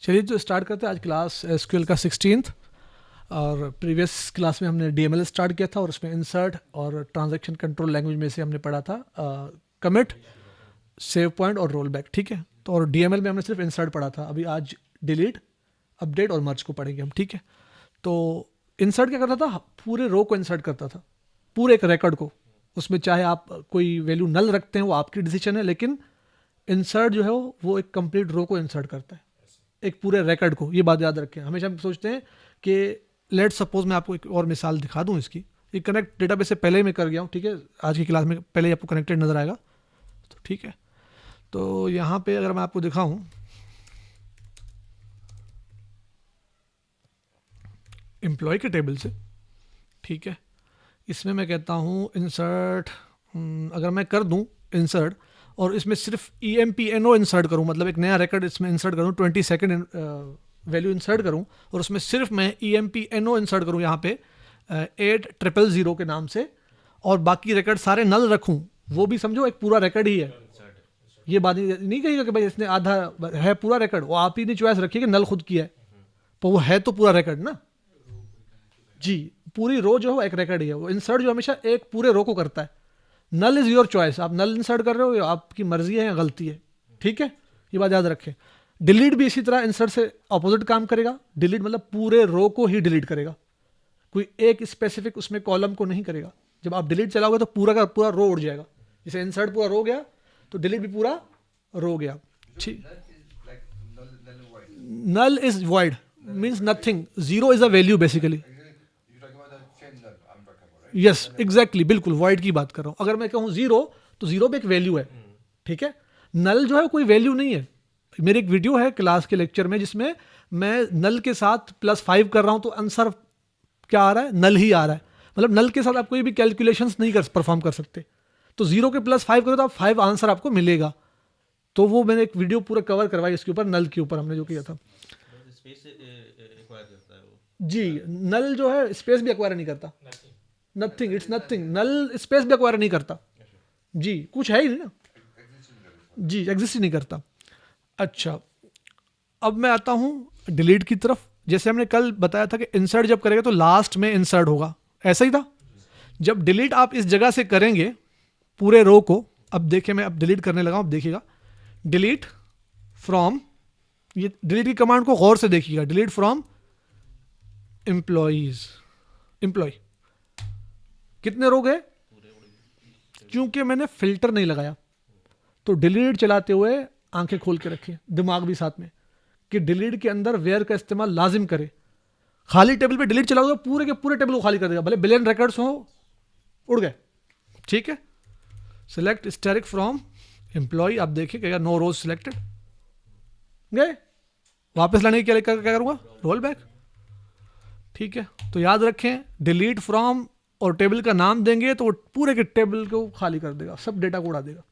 चलिए तो स्टार्ट करते हैं आज क्लास एसक्यूएल का 16th। और प्रीवियस क्लास में हमने डीएमएल स्टार्ट किया था और उसमें इंसर्ट और ट्रांजैक्शन कंट्रोल लैंग्वेज में से हमने पढ़ा था कमिट, सेव पॉइंट और रोल बैक। ठीक है, तो और डीएमएल में हमने सिर्फ इंसर्ट पढ़ा था। अभी आज डिलीट, अपडेट और मर्ज को पढ़ेंगे हम। ठीक है, तो इंसर्ट क्या करता था? पूरे रो को इंसर्ट करता था, पूरे एक रिकॉर्ड को। उसमें चाहे आप कोई वैल्यू नल रखते हैं वो आपकी डिसीजन है, लेकिन इंसर्ट जो है वो एक कंप्लीट रो को इंसर्ट करता है, एक पूरे रिकॉर्ड को। ये बात याद रखें। हमेशा हम सोचते हैं कि लेट सपोज मैं आपको एक और मिसाल दिखा दूं इसकी। ये कनेक्ट डेटाबेस से पहले ही मैं कर गया हूँ। ठीक है, आज की क्लास में पहले ही आपको कनेक्टेड नजर आएगा। तो ठीक है, तो यहाँ पे अगर मैं आपको दिखाऊं, एम्प्लॉय के टेबल से, ठीक है, इसमें मैं कहता हूँ इंसर्ट, अगर मैं कर दूं इंसर्ट और इसमें सिर्फ EMPNO इंसर्ट करूं, मतलब एक नया रिकॉर्ड इसमें इंसर्ट करूं, 22nd वैल्यू इंसर्ट करूं और उसमें सिर्फ मैं EMPNO इंसर्ट करूं यहाँ पे 8000 के नाम से, और बाकी रिकॉर्ड सारे नल रखूं, वो भी समझो एक पूरा रिकॉर्ड ही है। ये बात नहीं कहिएगा कि भाई इसने आधा है पूरा रिकॉर्ड, वो आप ही ने चॉइस रखी है कि नल खुद किया है, तो वो है तो पूरा रिकॉर्ड ना जी। पूरी रो जो है एक रिकॉर्ड ही है। वो इंसर्ट जो हमेशा एक पूरे रो को करता है। नल इज योर चॉइस, आप नल इंसर्ट कर रहे हो, आपकी मर्जी है या गलती है। ठीक है, ये बात याद रखें। डिलीट भी इसी तरह इंसर्ट से ऑपोजिट काम करेगा। डिलीट मतलब पूरे रो को ही डिलीट करेगा, कोई एक स्पेसिफिक उसमें कॉलम को नहीं करेगा। जब आप डिलीट चलाओगे तो पूरा का पूरा रो उड़ जाएगा। जैसे इंसर्ट पूरा रो गया तो डिलीट भी पूरा रो गया। ठीक, null is void means nothing, zero is a value basically. Yes exactly, बिल्कुल वॉइड की बात कर रहा हूं। अगर मैं कहूं जीरो तो जीरो भी एक वैल्यू है। ठीक है, नल जो है कोई वैल्यू नहीं है। मेरी एक वीडियो है क्लास के लेक्चर में जिसमें मैं नल के साथ +5 कर रहा हूं तो आंसर क्या आ रहा है? नल ही आ रहा है। मतलब नल के साथ आप कोई भी कैलकुलेशंस नहीं कर परफॉर्म कर सकते। तो जीरो के +5 करो तो आप 5 आंसर आपको मिलेगा। तो वो मैंने एक वीडियो पूरा कवर करवाई इसके ऊपर, नल के ऊपर हमने जो किया था। जी, नल जो है स्पेस भी एक्वायर नहीं करता। Nothing, it's nothing. Null space भी एक्वायर नहीं करता जी, कुछ है ही नहीं ना जी, एग्जिस्ट ही नहीं करता। अच्छा, अब मैं आता हूं डिलीट की तरफ। जैसे हमने कल बताया था कि इंसर्ट जब करेंगे तो लास्ट में इंसर्ट होगा, ऐसा ही था। जब डिलीट आप इस जगह से करेंगे पूरे रो को, अब देखिए मैं अब डिलीट करने लगा हूं, अब देखिएगा डिलीट फ्रॉम, ये डिलीट की कमांड को गौर से देखिएगा। डिलीट फ्रॉम एम्प्लॉइज, एम्प्लॉय कितने रो गए? क्योंकि मैंने फिल्टर नहीं लगाया। तो डिलीट चलाते हुए आंखें खोल के रखें, दिमाग भी साथ में, कि डिलीट के अंदर वेयर का इस्तेमाल लाजिम करे। खाली टेबल पे डिलीट चलाओगे पूरे के पूरे टेबल को खाली कर देगा, भले बिलियन रिकॉर्ड्स हो, उड़ गए। ठीक है, सिलेक्ट स्टैटिक फ्रॉम एम्प्लॉय, आप देखिए क्या नो रोज सिलेक्टेड, गए। वापस लाने के लिए क्या करूंगा? Roll back. ठीक है, तो याद रखें डिलीट फ्रॉम और टेबल का नाम देंगे तो वो पूरे के टेबल को खाली कर देगा, सब डेटा को उड़ा देगा।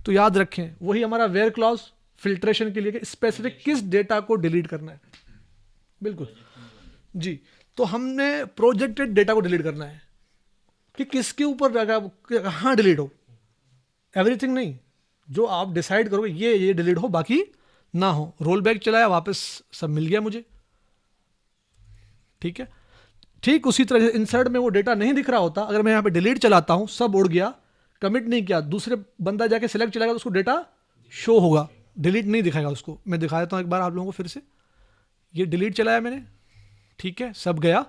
तो याद रखें वही हमारा वेयर क्लॉज फिल्ट्रेशन के लिए कि स्पेसिफिक किस डेटा को डिलीट करना है। बिल्कुल जी, तो हमने प्रोजेक्टेड डेटा को डिलीट करना है कि किसके ऊपर कहाँ डिलीट हो, एवरीथिंग नहीं। जो आप डिसाइड करोगे ये डिलीट हो, बाकी ना हो। रोल बैक चलाया, वापस सब मिल गया मुझे। ठीक है, ठीक उसी तरह से इंसर्ट में वो डेटा नहीं दिख रहा होता, अगर मैं यहाँ पे डिलीट चलाता हूँ सब उड़ गया, कमिट नहीं किया, दूसरे बंदा जाके सिलेक्ट चलाएगा तो उसको डेटा शो होगा, डिलीट नहीं दिखाएगा उसको। मैं दिखा देता हूँ एक बार आप लोगों को फिर से। ये डिलीट चलाया मैंने, ठीक है, सब गया।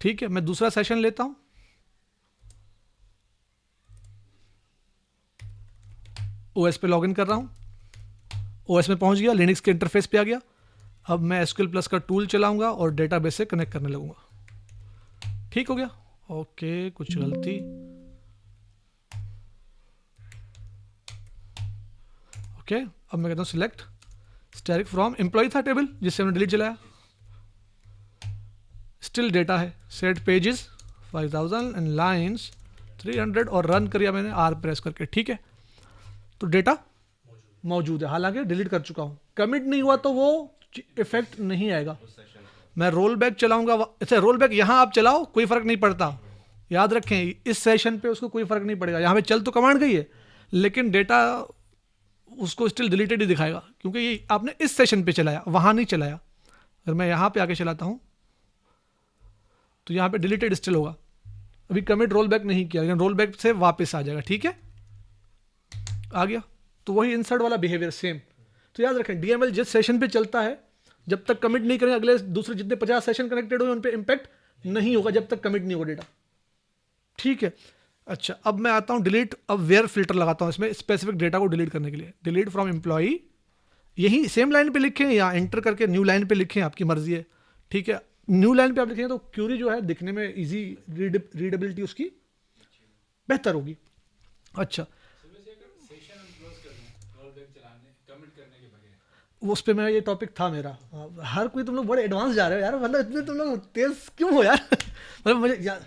ठीक है, मैं दूसरा सेशन लेता हूं, OS पे लॉगिन कर रहा हूं, OS में पहुंच गया, लिनक्स के इंटरफेस पे आ गया। अब मैं SQL+ का टूल चलाऊंगा और डेटाबेस से कनेक्ट करने लगूंगा। ठीक हो गया, ओके, कुछ गलती, ओके। अब मैं कहता हूं सिलेक्ट स्टैटिक फ्रॉम एम्प्लॉय, था टेबल जिससे हमने डिलीट चलाया, स्टिल डेटा है। सेट पेजेस 5000 एंड लाइन्स 300 और रन किया मैंने R प्रेस करके। ठीक है, तो डेटा मौजूद है, हालांकि डिलीट कर चुका हूं। कमिट नहीं हुआ तो वो इफेक्ट नहीं आएगा। मैं रोल बैक चलाऊंगा, अच्छा रोल बैक यहां आप चलाओ कोई फर्क नहीं पड़ता। याद रखें इस सेशन पे उसको कोई फर्क नहीं पड़ेगा। यहां पे चल तो कमांड गई है, लेकिन डेटा उसको स्टिल डिलीटेड ही दिखाएगा, क्योंकि ये आपने इस सेशन पे चलाया, वहाँ नहीं चलाया। अगर मैं यहाँ पे आके चलाता हूँ तो यहाँ पे डिलीटेड स्टिल होगा। अभी कमिट रोल बैक नहीं किया, लेकिन रोल बैक से वापस आ जाएगा। ठीक है, आ गया। तो वही इंसर्ट वाला बिहेवियर सेम। तो याद रखें, डीएमएल जिस सेशन पे चलता है, जब तक कमिट नहीं करेंगे, अगले दूसरे जितने 50 सेशन कनेक्टेड हुए उन पे इम्पैक्ट नहीं होगा जब तक कमिट नहीं होगा डेटा। ठीक है, अच्छा अब मैं आता हूँ डिलीट। अब वेयर फिल्टर लगाता हूँ इसमें स्पेसिफिक डेटा को डिलीट करने के लिए। डिलीट फ्रॉम एम्प्लॉई, यही सेम लाइन पे लिखें या एंटर करके न्यू लाइन पे लिखें, आपकी मर्जी है। ठीक है, न्यू लाइन पे आप लिखेंगे तो क्यूरी जो है दिखने में इजी, रीडेबिलिटी उसकी बेहतर होगी। अच्छा, उस पे मैं, ये टॉपिक था मेरा। हर कोई तुम लोग बड़े एडवांस जा रहे हो यार, मतलब इतने तुम लोग तेज क्यों हो यार? मतलब मुझे यार,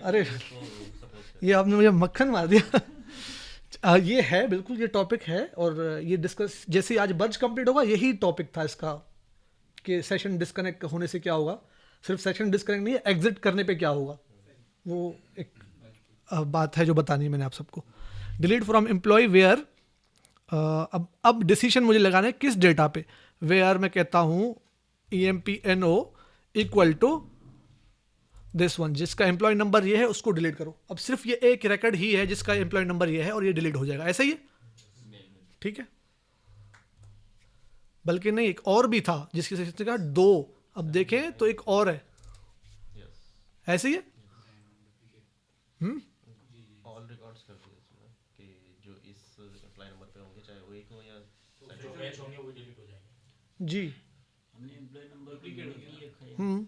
अरे ये आपने मुझे मक्खन मार दिया। ये है बिल्कुल, ये टॉपिक है, और ये डिस्कस जैसे आज बर्ज कंप्लीट होगा, यही टॉपिक था इसका कि सेशन डिस्कनेक्ट होने से क्या होगा। सिर्फ सेशन डिस्कनेक्ट नहीं है, एग्जिट करने पे क्या होगा, वो एक बात है जो बतानी है मैंने आप सबको। डिलीट फ्रॉम एम्प्लॉय वेयर, अब डिसीजन मुझे लगाना है किस डेटा पे। वेयर मैं कहता हूँ EMPNO equal to this one, जिसका एम्प्लॉय नंबर ये है उसको डिलीट करो। अब सिर्फ ये एक रिकॉर्ड ही है जिसका एम्प्लॉय नंबर ये है, और ये डिलीट हो जाएगा, ऐसा ही है। ठीक है, बल्कि नहीं, एक और भी था जिसकी सेशन का 2, अब देखें तो एक और है, ऐसे ही है। ऑल रिकॉर्ड्स कर दिए इसमें कि जो इस एम्प्लॉय नंबर पे होंगे, चाहे वो एक हो या जो मैच होंगे वो डिलीट हो जाएंगे। जी, हमने एम्प्लॉय नंबर डुप्लीकेट हो गया।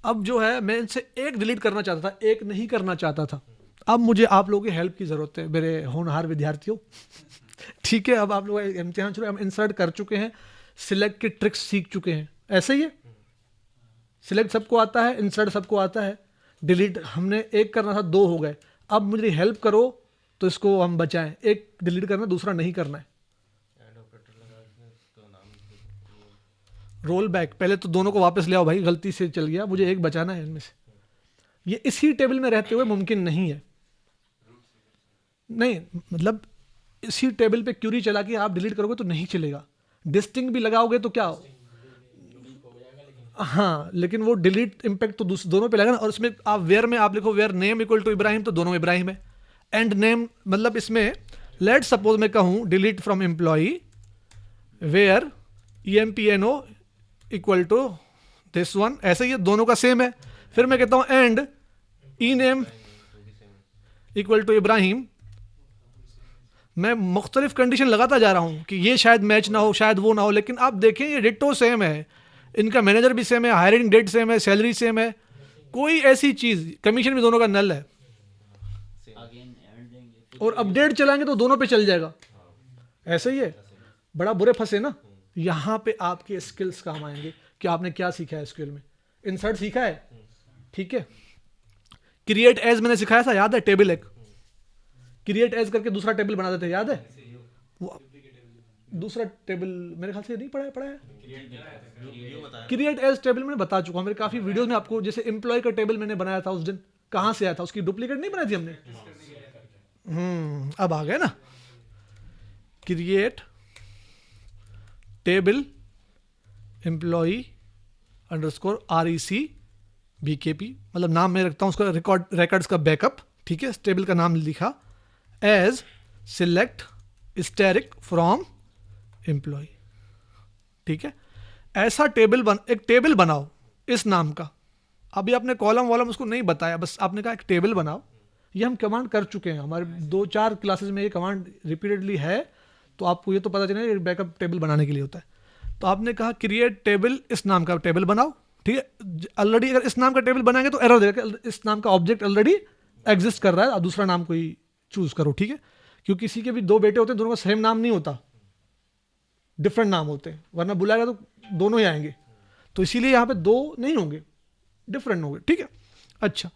अब जो है मैं इनसे एक डिलीट करना चाहता था, एक नहीं करना चाहता था। अब मुझे आप लोगों की हेल्प की ज़रूरत है, मेरे होनहार विद्यार्थियों। ठीक है, अब आप लोग इम्तिहान शुरू, हम इंसर्ट कर चुके हैं, सिलेक्ट की ट्रिक्स सीख चुके हैं, ऐसे ही है। सिलेक्ट सबको आता है, इंसर्ट सबको आता है, डिलीट हमने एक करना था, 2 हो गए। अब मुझे हेल्प करो तो इसको हम बचाएं। एक डिलीट करना, दूसरा नहीं करना है। ऐड ऑपरेटर लगा के उसका नाम रोल बैक, पहले तो दोनों को वापस ले आओ भाई, गलती से चल गया, मुझे एक बचाना है इनमें से। ये इसी टेबल में रहते हुए मुमकिन नहीं है, नहीं मतलब इसी टेबल पे क्यूरी चला के आप डिलीट करोगे तो नहीं चलेगा। डिस्टिंग भी लगाओगे तो क्या हो, हाँ, लेकिन वो डिलीट इम्पैक्ट तो दोनों पे लगेगा ना। और इसमें आप वेयर में आप लिखो where name equal to Ibrahim, तो दोनों इब्राहिम है। एंड नेम मतलब इसमें लेट सपोज मैं कहूँ delete from employee where EMPNO equal to this one, ऐसे ही दोनों का सेम है। फिर मैं कहता हूँ and E name equal to Ibrahim. मैं मुख्तलिफ कंडीशन लगाता जा रहा हूँ कि ये शायद मैच ना हो, शायद वो ना हो, लेकिन आप देखें ये डिट्टो सेम है, इनका मैनेजर भी सेम है, हायरिंग डेट सेम है, सैलरी सेम है, कोई ऐसी चीज़, कमीशन भी दोनों का नल है। और अपडेट चलाएंगे तो दोनों पे चल जाएगा, ऐसे ही है। बड़ा बुरे फंसे ना। यहाँ पे आपके स्किल्स काम आएंगे कि आपने क्या सीखा है स्किल में। इंसर्ट सीखा है, ठीक है। क्रिएट एज मैंने सिखाया था, याद है, टेबल एक क्रिएट एज करके दूसरा टेबल बना देते, याद है वो दूसरा टेबल, मेरे ख्याल से नहीं पढ़ा है। क्रिएट एज टेबल मैंने बता चुका हूँ मेरे काफी वीडियोस में आपको। जैसे एम्प्लॉय का टेबल मैंने बनाया था उस दिन, कहाँ से आया था, उसकी डुप्लीकेट नहीं बनाई थी हमने। अब आ गए ना। Create table employee underscore REC BKP, मतलब नाम मैं रखता हूँ उसका, रिकॉर्ड्स का बैकअप, ठीक है। टेबल का नाम लिखा as select asterisk from employee, ठीक है। ऐसा एक टेबल बनाओ इस नाम का। अभी आपने कॉलम वॉलम उसको नहीं बताया, बस आपने कहा एक टेबल बनाओ। ये हम कमांड कर चुके हैं, हमारे 2-4 क्लासेस में ये कमांड रिपीटेडली है, तो आपको ये तो पता चलेगा ये बैकअप टेबल बनाने के लिए होता है। तो आपने कहा क्रिएट टेबल, इस नाम का टेबल बनाओ, ठीक है। ऑलरेडी अगर इस नाम का टेबल बनाएंगे तो एरर देगा, इस नाम का ऑब्जेक्ट ऑलरेडी एग्जिस्ट कर रहा है, दूसरा नाम कोई चूज करो, ठीक है। क्योंकि किसी के भी 2 बेटे होते हैं, दोनों का सेम नाम नहीं होता, डिफरेंट नाम होते हैं, वरना बुलाएगा तो दोनों ही आएंगे। तो इसीलिए यहाँ पे 2 नहीं होंगे, डिफरेंट होंगे, ठीक है। अच्छा,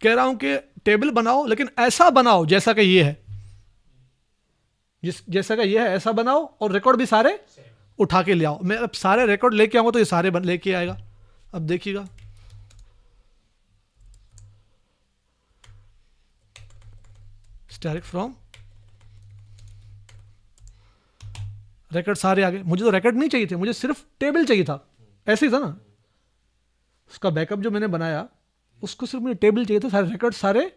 कह रहा हूं कि टेबल बनाओ, लेकिन ऐसा बनाओ जैसा कि ये है, जैसा कि ये है ऐसा बनाओ, और रिकॉर्ड भी सारे उठा के ले आओ। मैं अब सारे रिकॉर्ड लेके आऊंगा तो ये सारे लेके आएगा। अब देखिएगा, स्टैरिक फ्रॉम रिकॉर्ड सारे आ गए। मुझे तो रिकॉर्ड नहीं चाहिए थे, मुझे सिर्फ टेबल चाहिए था, ऐसे ही था ना। उसका बैकअप जो मैंने बनाया उसको सिर्फ मुझे टेबल चाहिए था, सारे रिकॉर्ड सारे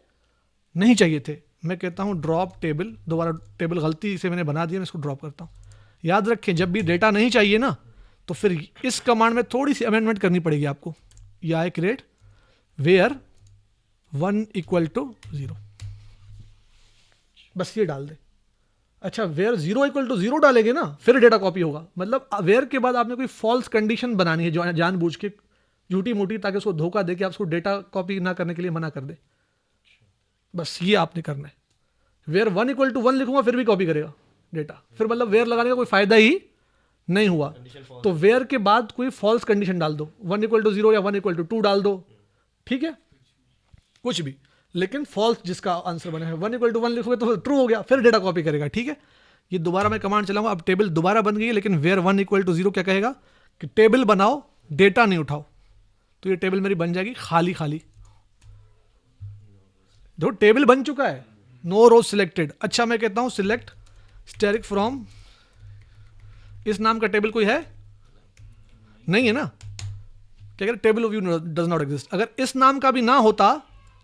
नहीं चाहिए थे। मैं कहता हूँ ड्रॉप टेबल, दोबारा टेबल गलती से मैंने बना दिया, मैं इसको ड्रॉप करता हूँ। याद रखें जब भी डेटा नहीं चाहिए ना तो फिर इस कमांड में थोड़ी सी अमेंडमेंट करनी पड़ेगी आपको। या क्रिएट वेयर 1 = 0, बस ये डाल दे। अच्छा, वेयर 0 = 0 डालेंगे ना फिर डेटा कॉपी होगा। मतलब वेयर के बाद आपने कोई फॉल्स कंडीशन बनानी है जो जानबूझ के झूठी मोटी, ताकि उसको धोखा दे के आप उसको डेटा कॉपी ना करने के लिए मना कर दे। बस ये आपने करना है। वेयर 1 = 1 लिखूंगा फिर भी कॉपी करेगा डेटा, फिर मतलब वेयर लगाने का कोई फायदा ही नहीं हुआ। तो वेयर के बाद कोई फॉल्स कंडीशन डाल दो, 1 = 0 या 1 = 2 डाल दो, ठीक है, कुछ भी, लेकिन फॉल्स जिसका आंसर बने है। 1 = 1 लिखोगे तो ट्रू हो गया, फिर डेटा कॉपी करेगा, ठीक है। ये दोबारा मैं कमांड चलाऊंगा, अब टेबल दोबारा बन गई है, लेकिन वेयर 1 = 0 क्या कहेगा कि टेबल बनाओ, डेटा नहीं उठाओ। तो ये टेबल मेरी बन जाएगी खाली खाली। देखो टेबल बन चुका है, नो रोज सिलेक्टेड। अच्छा, मैं कहता हूं सिलेक्ट स्टैटिक फ्रॉम, इस नाम का टेबल कोई है नहीं है ना, क्या करें, table of view does not exist. अगर इस नाम का भी ना होता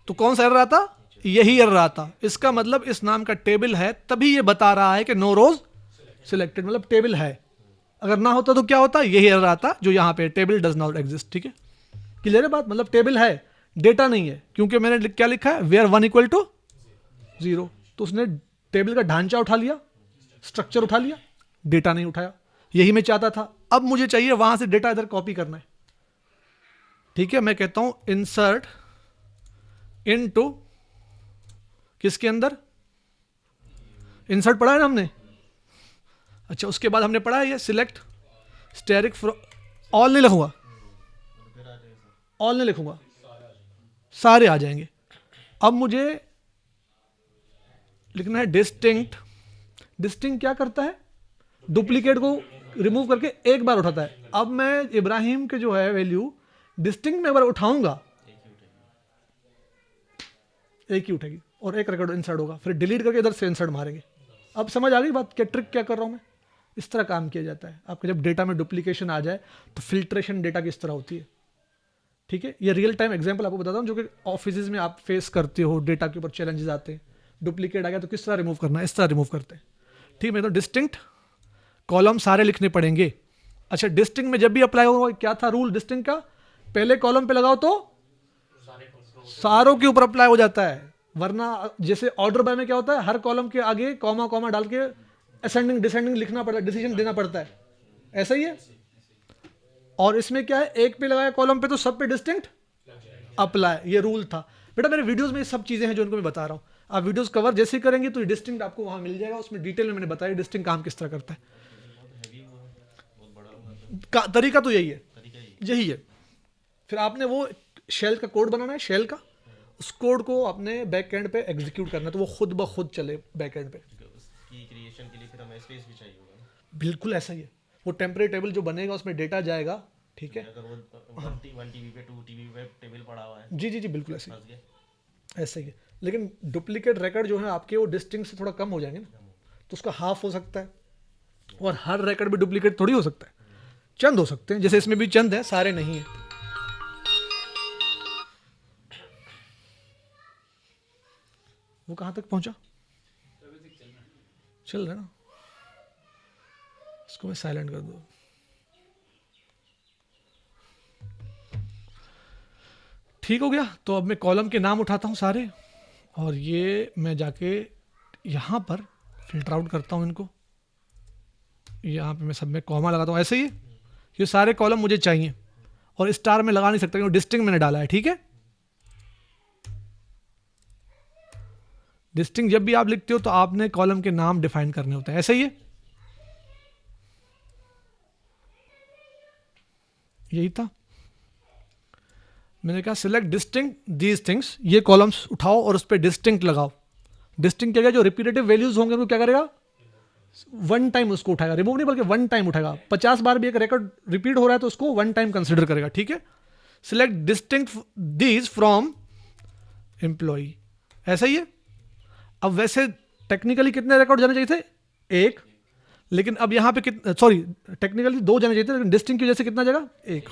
तो कौन सा एरर आता, यही एरर आता। इसका मतलब इस नाम का टेबल है, तभी ये बता रहा है कि नो रोज सिलेक्टेड, मतलब टेबल है। अगर ना होता तो क्या होता, यही एरर आता जो यहां पे टेबल डज नॉट एग्जिस्ट, ठीक है। क्लियर है बात, मतलब टेबल है, डेटा नहीं है, क्योंकि मैंने क्या लिखा है, वेयर 1 = 0। तो उसने टेबल का ढांचा उठा लिया, स्ट्रक्चर उठा लिया, डेटा नहीं उठाया। यही मैं चाहता था। अब मुझे चाहिए वहां से डेटा इधर कॉपी करना है, ठीक है। मैं कहता हूं इंसर्ट इनटू, किसके अंदर, इंसर्ट पढ़ा है ना हमने। अच्छा, उसके बाद हमने पढ़ा है ये सिलेक्ट स्टैटिक फ्रॉम, ऑल नहीं लिखूंगा, ऑल नहीं लिखूंगा, सारे आ जाएंगे। अब मुझे लिखना है डिस्टिंक्ट। डिस्टिंक्ट क्या करता है, डुप्लीकेट को रिमूव करके एक बार उठाता है। अब मैं इब्राहिम के जो है वैल्यू डिस्टिंक्ट में एक बार उठाऊंगा, एक ही उठेगी और एक रिकॉर्ड इंसर्ट होगा, फिर डिलीट करके इधर से इंसर्ट मारेंगे। अब समझ आ गई बात, क्या ट्रिक क्या कर रहा हूं मैं। इस तरह काम किया जाता है। आपके जब डेटा में डुप्लीकेशन आ जाए तो फिल्ट्रेशन डेटा की इस तरह होती है, ठीक है। ये रियल टाइम एग्जांपल आपको बताता हूँ जो कि ऑफिस में आप फेस करते हो, डेटा के ऊपर चैलेंजेस आते हैं। डुप्लीकेट आ गया तो किस तरह रिमूव करना है, इस तरह रिमूव करते हैं, ठीक है। तो डिस्टिंक्ट कॉलम सारे लिखने पड़ेंगे। अच्छा, डिस्टिंक्ट में जब भी अप्लाई होगा, क्या था रूल डिस्टिंक्ट का, पहले कॉलम पे लगाओ तो सारों के ऊपर अप्लाई हो जाता है, वरना जैसे ऑर्डर बाय में क्या होता है, हर कॉलम के आगे कॉमा कॉमा डाल के असेंडिंग डिसेंडिंग लिखना पड़ता है, डिसीजन देना पड़ता है, ऐसा ही है। और इसमें क्या है, एक पे लगाया कॉलम पे तो सब पे डिस्टिंक्ट अप्लाई, ये रूल था। बेटा मेरे वीडियोस में ये सब चीजें हैं जो इनको मैं बता रहा हूँ। आप वीडियोस कवर जैसे करेंगे तो डिस्टिंक्ट आपको वहां मिल जाएगा, उसमें डिटेल में मैंने बताया डिस्टिंक्ट काम किस तरह करता है। तरीका तो यही है, यही है। फिर आपने वो शेल का कोड बनाना है, शेल का, उस कोड को अपने बैक एंड पे एग्जीक्यूट करना है तो वो खुद ब खुद चले बैक एंड पे। उसकी क्रिएशन के लिए फिर हमें स्पेस भी चाहिए होगा। बिल्कुल ऐसा ही है। वो टेम्परेरी टेबल जो बनेगा उसमें डेटा जाएगा, ठीक है। अगर वो 1 टीबी पे 2 टीबी पे टेबल पड़ा हुआ है, जी जी जी, बिल्कुल ऐसे फंस गया। ही, ऐसे ही है। लेकिन डुप्लीकेट रिकॉर्ड जो है आपके वो डिस्टिंक्ट से थोड़ा कम हो जाएंगे ना, तो उसका हाफ हो सकता है। और हर रिकॉर्ड भी डुप्लीकेट थोड़ी हो सकता है, चंद हो सकते हैं, जैसे इसमें भी चंद है, सारे नहीं है। वो कहां तक पहुंचा, चल रहा है ना, इसको मैं साइलेंट कर दूं। ठीक हो गया। तो अब मैं कॉलम के नाम उठाता हूं सारे, और ये मैं जाके यहां पर फिल्टर आउट करता हूं इनको। यहाँ पे मैं सब में कॉमा लगाता हूँ, ऐसे ही ये सारे कॉलम मुझे चाहिए, और स्टार में लगा नहीं सकता क्योंकि डिस्टिंक्ट मैंने डाला है, ठीक है। डिस्टिंक्ट जब भी आप लिखते हो तो आपने कॉलम के नाम डिफाइन करने होते हैं, ऐसे ही है। यही था, मैंने कहा सिलेक्ट डिस्टिंक्ट दीज थिंग्स, ये कॉलम्स उठाओ और उस पर डिस्टिंक्ट लगाओ। डिस्टिंक्ट क्या, जो रिपीटेटिव वैल्यूज होंगे उनको क्या करेगा, वन टाइम उसको उठाएगा, रिमूव नहीं बल्कि वन टाइम उठाएगा। 50 बार भी एक रिकॉर्ड रिपीट हो रहा है तो उसको वन टाइम कंसिडर करेगा, ठीक है। Select distinct these from employ, ऐसा ही है। अब वैसे टेक्निकली कितने रिकॉर्ड जाने चाहिए थे, एक, लेकिन अब यहाँ पे कितना, सॉरी टेक्निकली 2 जाने चाहिए थे, लेकिन डिस्टिंक्ट की वजह से कितना जगह, 1।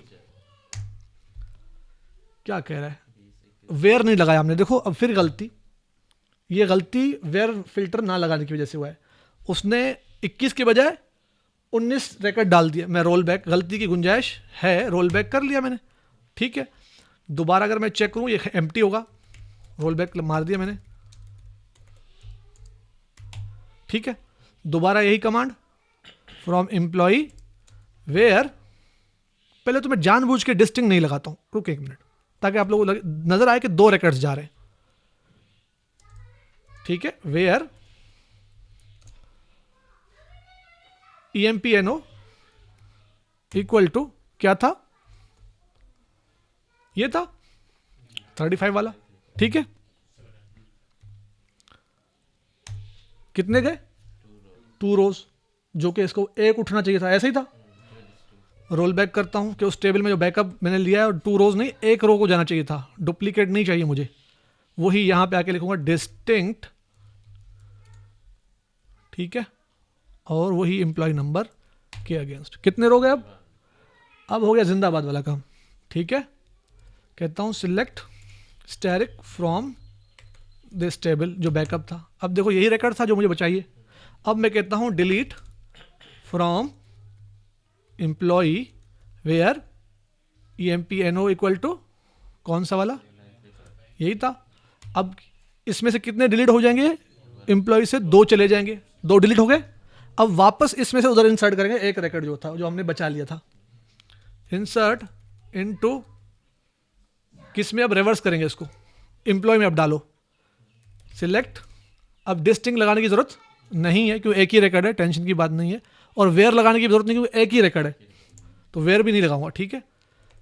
क्या कह रहा है, वेयर नहीं लगाया हमने, देखो अब फिर गलती, ये गलती वेयर फिल्टर ना लगाने की वजह से हुआ है। उसने 21 के बजाय 19 रिकॉर्ड डाल दिया। मैं रोल बैक, गलती की गुंजाइश है, रोल बैक कर लिया मैंने, ठीक है। दोबारा अगर मैं चेक करूं ये एम्प्टी होगा, रोल बैक मार दिया मैंने, ठीक है। दोबारा यही कमांड फ्रॉम एम्प्लॉई वेयर, पहले तो मैं जानबूझ के डिस्टिंग नहीं लगाता हूं, रुक 1 मिनट, ताकि आप लोगों को नजर आए कि 2 रिकॉर्ड्स जा रहे हैं, ठीक है। वेयर EMPNO इक्वल टू क्या था, ये था 35 वाला, ठीक है। कितने गए, 2 रोज, जो कि इसको 1 उठना चाहिए था, ऐसा ही था। रोल बैक करता हूं कि उस टेबल में जो बैकअप मैंने लिया है 2 रोज नहीं, 1 रो को जाना चाहिए था, डुप्लीकेट नहीं चाहिए मुझे। वही यहां पे आके लिखूंगा डिस्टिंक्ट, ठीक है, और वही एम्प्लॉय नंबर के अगेंस्ट। कितने रो गए अब हो गया जिंदाबाद वाला काम, ठीक है। कहता हूं select asterisk from this table, जो बैकअप था। अब देखो यही रिकॉर्ड था जो मुझे बचाइए। अब मैं कहता हूं delete from employee where EMPNO equal to कौन सा वाला, यही था। अब इसमें से कितने डिलीट हो जाएंगे, एम्प्लॉय से 2 चले जाएंगे, 2 डिलीट हो गए। अब वापस इसमें से उधर इंसर्ट करेंगे एक रिकॉर्ड जो था, जो हमने बचा लिया था। इंसर्ट इनटू किस में, अब रिवर्स करेंगे इसको, एम्प्लॉय में अब डालो, सिलेक्ट। अब डिस्टिंग लगाने की जरूरत नहीं है क्योंकि एक ही रिकॉर्ड है, टेंशन की बात नहीं है। और वेयर लगाने की जरूरत नहीं क्योंकि एक ही रिकॉर्ड है, तो वेयर भी नहीं लगाऊंगा, ठीक है।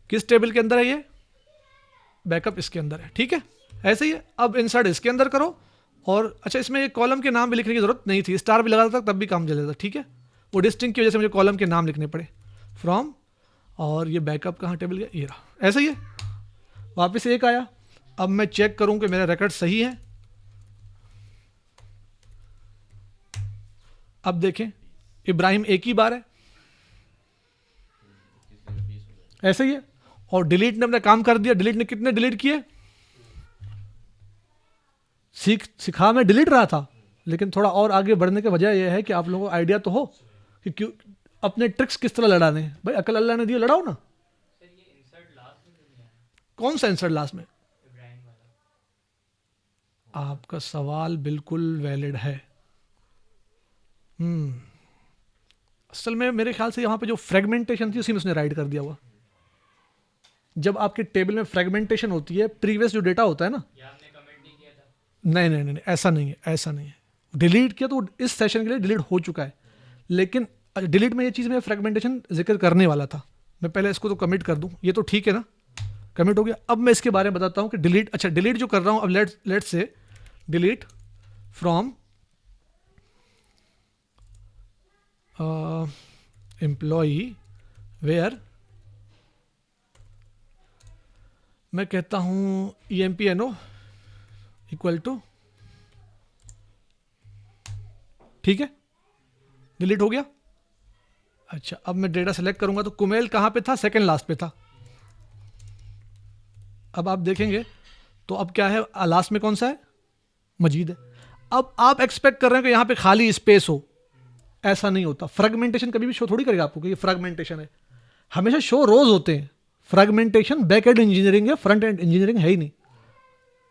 किस टेबल के अंदर है ये, बैकअप इसके अंदर है, ठीक है। ऐसे ही है। अब इंसर्ट इसके अंदर करो, और अच्छा इसमें एक कॉलम के नाम भी लिखने की जरूरत नहीं थी, स्टार भी लगा था तब भी काम चलेगा, ठीक है। वो डिस्टिंक्ट की वजह से मुझे कॉलम के नाम लिखने पड़े, फ्रॉम, और ये बैकअप कहाँ टेबल गया, ये रहा। ऐसा ही है, वापस 1 आया। अब मैं चेक करूं कि मेरा रिकॉर्ड सही है। अब देखें इब्राहिम एक ही बार है, ऐसा ही है। और डिलीट ने अपना काम कर दिया। डिलीट ने कितने डिलीट किए, सिखा मैं डिलीट रहा था, लेकिन थोड़ा और आगे बढ़ने की वजह यह है कि आप लोगों को आइडिया तो हो कि क्यों अपने ट्रिक्स किस तरह लड़ाने हैं। भाई अकल अल्लाह ने दिया, लड़ाओ ना। सर ये इंसर्ट लास्ट में क्यों नहीं आया, कौन सा इंसर्ट लास्ट में, इब्राहिम वाला। आपका सवाल बिल्कुल वैलिड है। असल में मेरे ख्याल से यहाँ पे जो फ्रेगमेंटेशन थी उसी में उसने राइट कर दिया हुआ। जब आपके टेबल में फ्रेगमेंटेशन होती है, प्रीवियस जो डेटा होता है ना, ये आपने कमेंट नहीं किया था। नहीं नहीं नहीं, ऐसा नहीं है, ऐसा नहीं है। डिलीट किया तो इस सेशन के लिए डिलीट हो चुका है, लेकिन डिलीट में ये चीज़ में फ्रेगमेंटेशन जिक्र करने वाला था। मैं पहले इसको तो कमिट कर दूं, ये तो ठीक है ना, कमिट हो गया। अब मैं इसके बारे में बताता हूँ कि डिलीट, अच्छा डिलीट जो कर रहा हूँ अब लेट से डिलीट फ्रॉम एम्प्लॉई वेयर, मैं कहता हूँ EMPNO इक्वल टू, ठीक है, डिलीट हो गया। अच्छा अब मैं डेटा सेलेक्ट करूंगा तो कुमेल कहां पे था, सेकंड लास्ट पे था। अब आप देखेंगे तो अब क्या है, लास्ट में कौन सा है, मजीद है। अब आप एक्सपेक्ट कर रहे हैं कि यहां पे खाली स्पेस हो, ऐसा नहीं होता। फ्रेगमेंटेशन कभी भी शो थोड़ी करेगा आपको कि ये फ्रेगमेंटेशन है, हमेशा शो रोज होते हैं। फ्रेगमेंटेशन बैक एंड इंजीनियरिंग है, फ्रंट एंड इंजीनियरिंग है ही नहीं।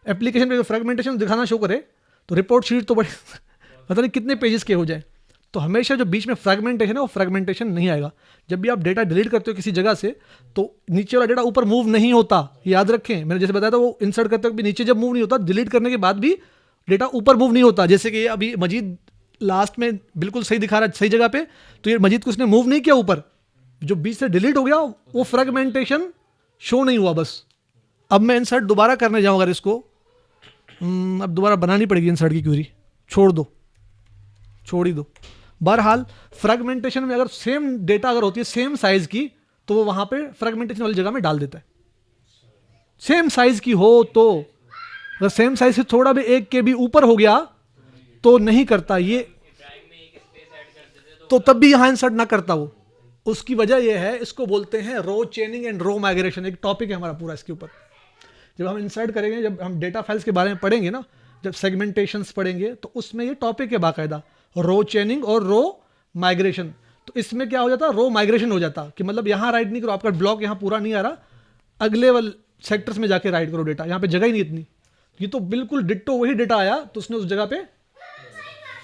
एप्लीकेशन पे फ्रेगमेंटेशन दिखाना शो करे तो रिपोर्ट शीट तो बड़े पता नहीं कितने पेजेस के हो जाए। तो हमेशा जो बीच में फ्रेगमेंटेशन है वो फ्रेगमेंटेशन नहीं आएगा। जब भी आप डेटा डिलीट करते हो किसी जगह से तो नीचे वाला डेटा ऊपर मूव नहीं होता, याद रखें। मैंने जैसे बताया था वो इंसर्ट करते वक्त भी नीचे जब मूव नहीं होता, डिलीट करने के बाद भी डेटा ऊपर मूव नहीं होता। जैसे कि ये अभी मजीद लास्ट में बिल्कुल सही दिखा रहा है, सही जगह पे, तो ये मजीद को उसने मूव नहीं किया ऊपर, जो बीच से डिलीट हो गया वो फ्रेगमेंटेशन शो नहीं हुआ बस। अब मैं इंसर्ट दोबारा करने जाऊँ अगर इसको, अब दोबारा बनानी पड़ेगी इंसर्ट की क्वेरी, छोड़ ही दो। बहरहाल फ्रेगमेंटेशन में अगर सेम डेटा अगर होती है सेम साइज की तो वो वहां पे फ्रेगमेंटेशन वाली जगह में डाल देता है। सेम साइज की हो तो, अगर सेम साइज से थोड़ा भी 1 KB ऊपर हो गया तो नहीं करता ये। इब्राहिम में एक स्पेस ऐड करते थे तो तो तब भी यहाँ इंसर्ट ना करता वो। उसकी वजह यह है, इसको बोलते हैं रो चेनिंग एंड रो माइग्रेशन, एक टॉपिक है हमारा पूरा इसके ऊपर। जब हम इंसर्ट करेंगे, जब हम डेटा फाइल्स के बारे में पढ़ेंगे ना, जब सेगमेंटेशंस पढ़ेंगे, तो उसमें ये टॉपिक है बाकायदा, रो चेनिंग और रो माइग्रेशन। तो इसमें क्या हो जाता, रो माइग्रेशन हो जाता कि मतलब यहाँ राइट नहीं करो, आपका ब्लॉक यहाँ पूरा नहीं आ रहा, अगले वाले सेक्टर्स में जाके राइट करो डेटा, यहाँ पे जगह ही नहीं इतनी। ये तो बिल्कुल डिट्टो वही डेटा आया, तो उसने उस जगह पे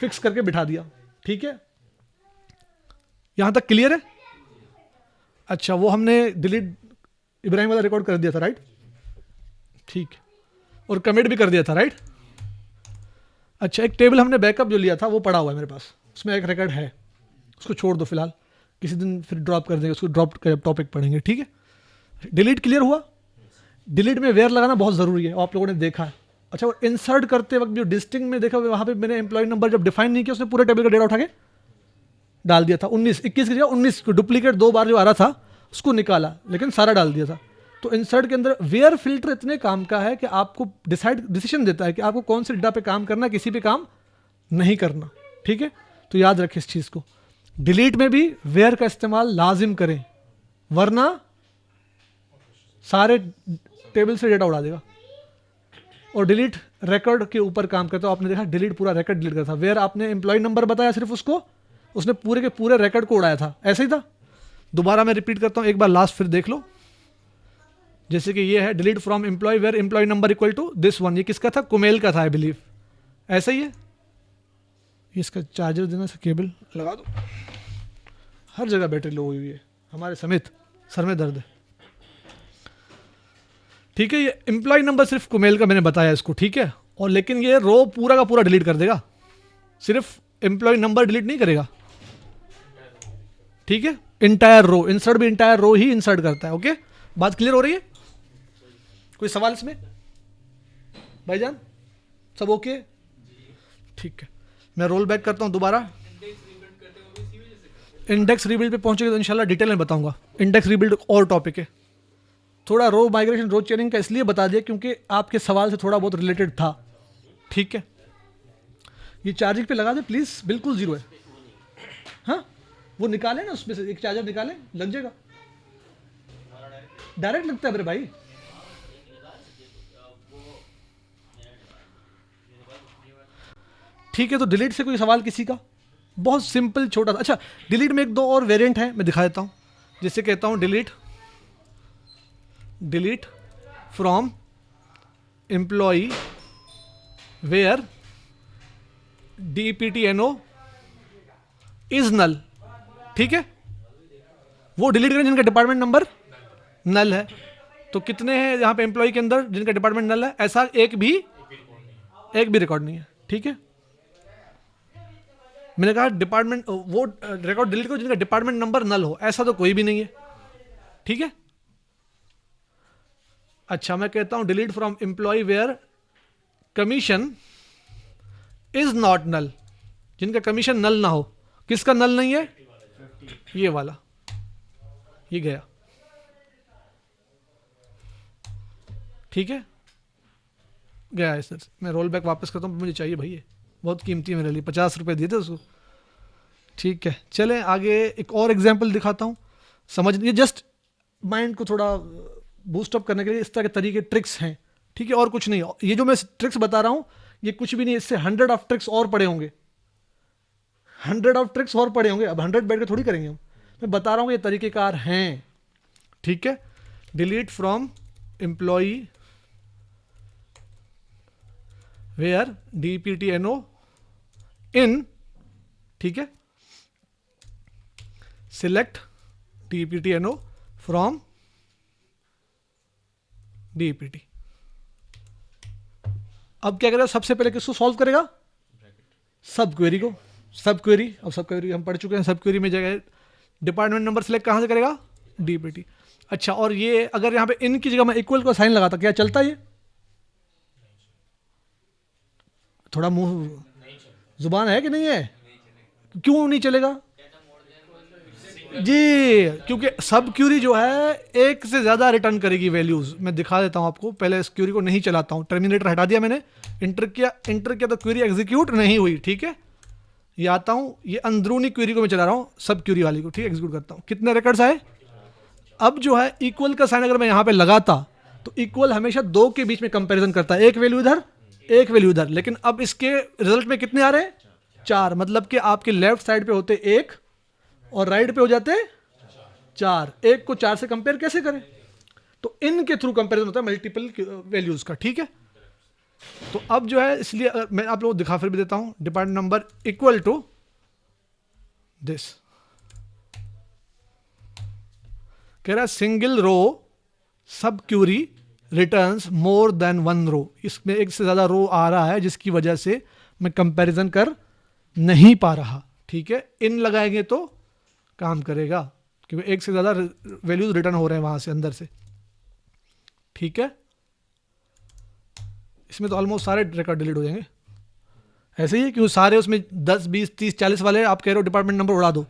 फिक्स करके बिठा दिया। ठीक है, यहां तक क्लियर है? अच्छा, वो हमने डिलीट इब्राहिम वाला रिकॉर्ड कर दिया था, राइट? ठीक, और कमिट भी कर दिया था, राइट? अच्छा, एक टेबल हमने बैकअप जो लिया था वो पड़ा हुआ है मेरे पास, उसमें एक रिकॉर्ड है, उसको छोड़ दो फिलहाल, किसी दिन फिर ड्रॉप कर देंगे उसको, ड्रॉप टॉपिक पढ़ेंगे। ठीक है, डिलीट क्लियर हुआ? डिलीट में वेयर लगाना बहुत ज़रूरी है, आप लोगों ने देखा है। अच्छा, वो इंसर्ट करते वक्त जो डिस्टिंग में देखा, वहाँ पे मैंने एम्प्लॉय नंबर जब डिफाइन नहीं किया, उसने पूरे टेबल का डेटा उठा के डाल दिया था। 21 की जगह 19 डुप्लीकेट 2 बार जो आ रहा था उसको निकाला, लेकिन सारा डाल दिया था। तो इंसर्ट के अंदर वेयर फिल्टर इतने काम का है कि आपको डिसीजन देता है कि आपको कौन से डेटा पे काम करना है, किसी पे काम नहीं करना। ठीक है, तो याद रखें इस चीज़ को। डिलीट में भी वेयर का इस्तेमाल लाजिम करें, वरना सारे टेबल से डेटा उड़ा देगा। और डिलीट रिकॉर्ड के ऊपर काम करता है, आपने देखा डिलीट पूरा रिकॉर्ड डिलीट करता था। वेयर आपने एम्प्लॉय नंबर बताया सिर्फ उसको, उसने पूरे के पूरे रिकॉर्ड को उड़ाया था, ऐसे ही था। दोबारा मैं रिपीट करता हूँ, एक बार लास्ट फिर देख लो। जैसे कि ये है delete from employee where employee number equal to this one, ये किसका था? कुमेल का था आई बिलीव, ऐसा ही है। इसका चार्जर देना, से केबल लगा दो, हर जगह बैटरी लो हुई है हमारे समेत, सर में दर्द है। ठीक है, ये एम्प्लॉय नंबर सिर्फ कुमेल का मैंने बताया इसको, ठीक है। और लेकिन ये रो पूरा का पूरा डिलीट कर देगा, सिर्फ एम्प्लॉय नंबर डिलीट नहीं करेगा। ठीक है, इंटायर रो, इंसर्ट भी इंटायर रो ही इंसर्ट करता है। ओके, बात क्लियर हो रही है? कोई सवाल इसमें भाईजान? सब ओके? ठीक है, मैं रोल बैक करता हूं दोबारा। इंडेक्स रीबिल्ड पे पहुंचेगा तो इंशाल्लाह डिटेल में बताऊंगा। इंडेक्स रीबिल्ड और टॉपिक है। थोड़ा रो माइग्रेशन, रो चेनिंग का इसलिए बता दिया क्योंकि आपके सवाल से थोड़ा बहुत रिलेटेड था। ठीक है, ये चार्जिंग पे लगा दे प्लीज, बिल्कुल जीरो है। हाँ, वो निकाले ना उसमें से एक चार्जर निकाले, लग जाएगा। डायरेक्ट लगता है मेरे भाई। ठीक है, तो डिलीट से कोई सवाल किसी का? बहुत सिंपल छोटा सा। अच्छा, डिलीट में एक दो और वेरिएंट है, मैं दिखा देता हूं। जैसे कहता हूं delete from employee where DPTNO is null. ठीक है, वो डिलीट करें जिनका डिपार्टमेंट नंबर नल है। तो कितने हैं यहाँ पे एम्प्लॉय के अंदर जिनका डिपार्टमेंट नल है? ऐसा एक भी रिकॉर्ड नहीं है। ठीक है, मैंने कहा डिपार्टमेंट, वो रिकॉर्ड डिलीट करो जिनका डिपार्टमेंट नंबर नल हो, ऐसा तो कोई भी नहीं है। ठीक है, अच्छा, मैं कहता हूं delete from employee where commission is not null, जिनका कमीशन नल ना हो। किसका नल नहीं है? ये वाला, ये गया। ठीक है, गया है सर। मैं रोल बैक वापस करता हूँ, मुझे चाहिए भाई, ये बहुत कीमती है मेरे लिए, 50 रुपए दिए थे उसको। ठीक है, चलें आगे, एक और एग्जांपल दिखाता हूँ। समझ, ये जस्ट माइंड को थोड़ा बूस्टअप करने के लिए इस तरह के तरीके, ट्रिक्स हैं। ठीक है, और कुछ नहीं। ये जो मैं ट्रिक्स बता रहा हूँ ये कुछ भी नहीं, इससे 100 ऑफ ट्रिक्स और पड़े होंगे, 100 ऑफ ट्रिक्स और पड़े होंगे। अब 100 बैठ के थोड़ी करेंगे हम, मैं बता रहा हूँ ये तरीकेकार हैं। ठीक है, delete from employee where DPTNO in, ठीक है, सिलेक्ट DPTNO फ्रॉम DPT। अब क्या करेगा? सबसे पहले किसको सॉल्व करेगा? सब क्वेरी को। सब क्वेरी, अब सब क्वेरी हम पढ़ चुके हैं। सब क्वेरी में जगह डिपार्टमेंट नंबर सिलेक्ट कहाँ से करेगा? DPT। अच्छा, और ये अगर यहाँ पे इन की जगह मैं इक्वल का साइन लगाता, क्या चलता? ये थोड़ा मुंह जुबान है कि नहीं है? क्यों नहीं चलेगा जी? क्योंकि सब क्यूरी जो है एक से ज़्यादा रिटर्न करेगी वैल्यूज़। मैं दिखा देता हूँ आपको, पहले इस क्यूरी को नहीं चलाता हूँ, टर्मिनेटर हटा दिया मैंने, इंटर किया तो क्यूरी एग्जीक्यूट नहीं हुई। ठीक है, ये आता हूँ, ये अंदरूनी क्वेरी को मैं चला रहा हूँ, सब क्वेरी वाली को, ठीक है, एग्जीक्यूट करता हूँ। कितने रिकॉर्ड्स आए? अब जो है इक्वल का साइन अगर मैं यहाँ पे लगाता तो इक्वल हमेशा दो के बीच में कंपैरिजन करता है, एक वैल्यू इधर एक वैल्यू इधर, लेकिन अब इसके रिजल्ट में कितने आ रहे हैं? 4, मतलब कि आपके लेफ्ट साइड पे होते 1 और राइट पे हो जाते 4। 1 को 4 से कंपेयर कैसे करें? तो इनके थ्रू कंपैरिजन होता है मल्टीपल वैल्यूज का, ठीक है। तो अब जो है, इसलिए मैं आप लोगों को दिखा फिर भी देता हूं, department number equal to this, कह रहा है single row subquery returns more than one row. इसमें एक से ज्यादा रो आ रहा है जिसकी वजह से मैं कंपैरिजन कर नहीं पा रहा, ठीक है। इन लगाएंगे तो काम करेगा क्योंकि एक से ज्यादा वैल्यूज रिटर्न हो रहे हैं वहां से अंदर से, ठीक है। इसमें तो ऑलमोस्ट सारे रिकॉर्ड डिलीट हो जाएंगे। ऐसे ही है क्यों सारे उसमें 10 20 30 40 वाले आप कह रहे हो डिपार्टमेंट नंबर उड़ा दो,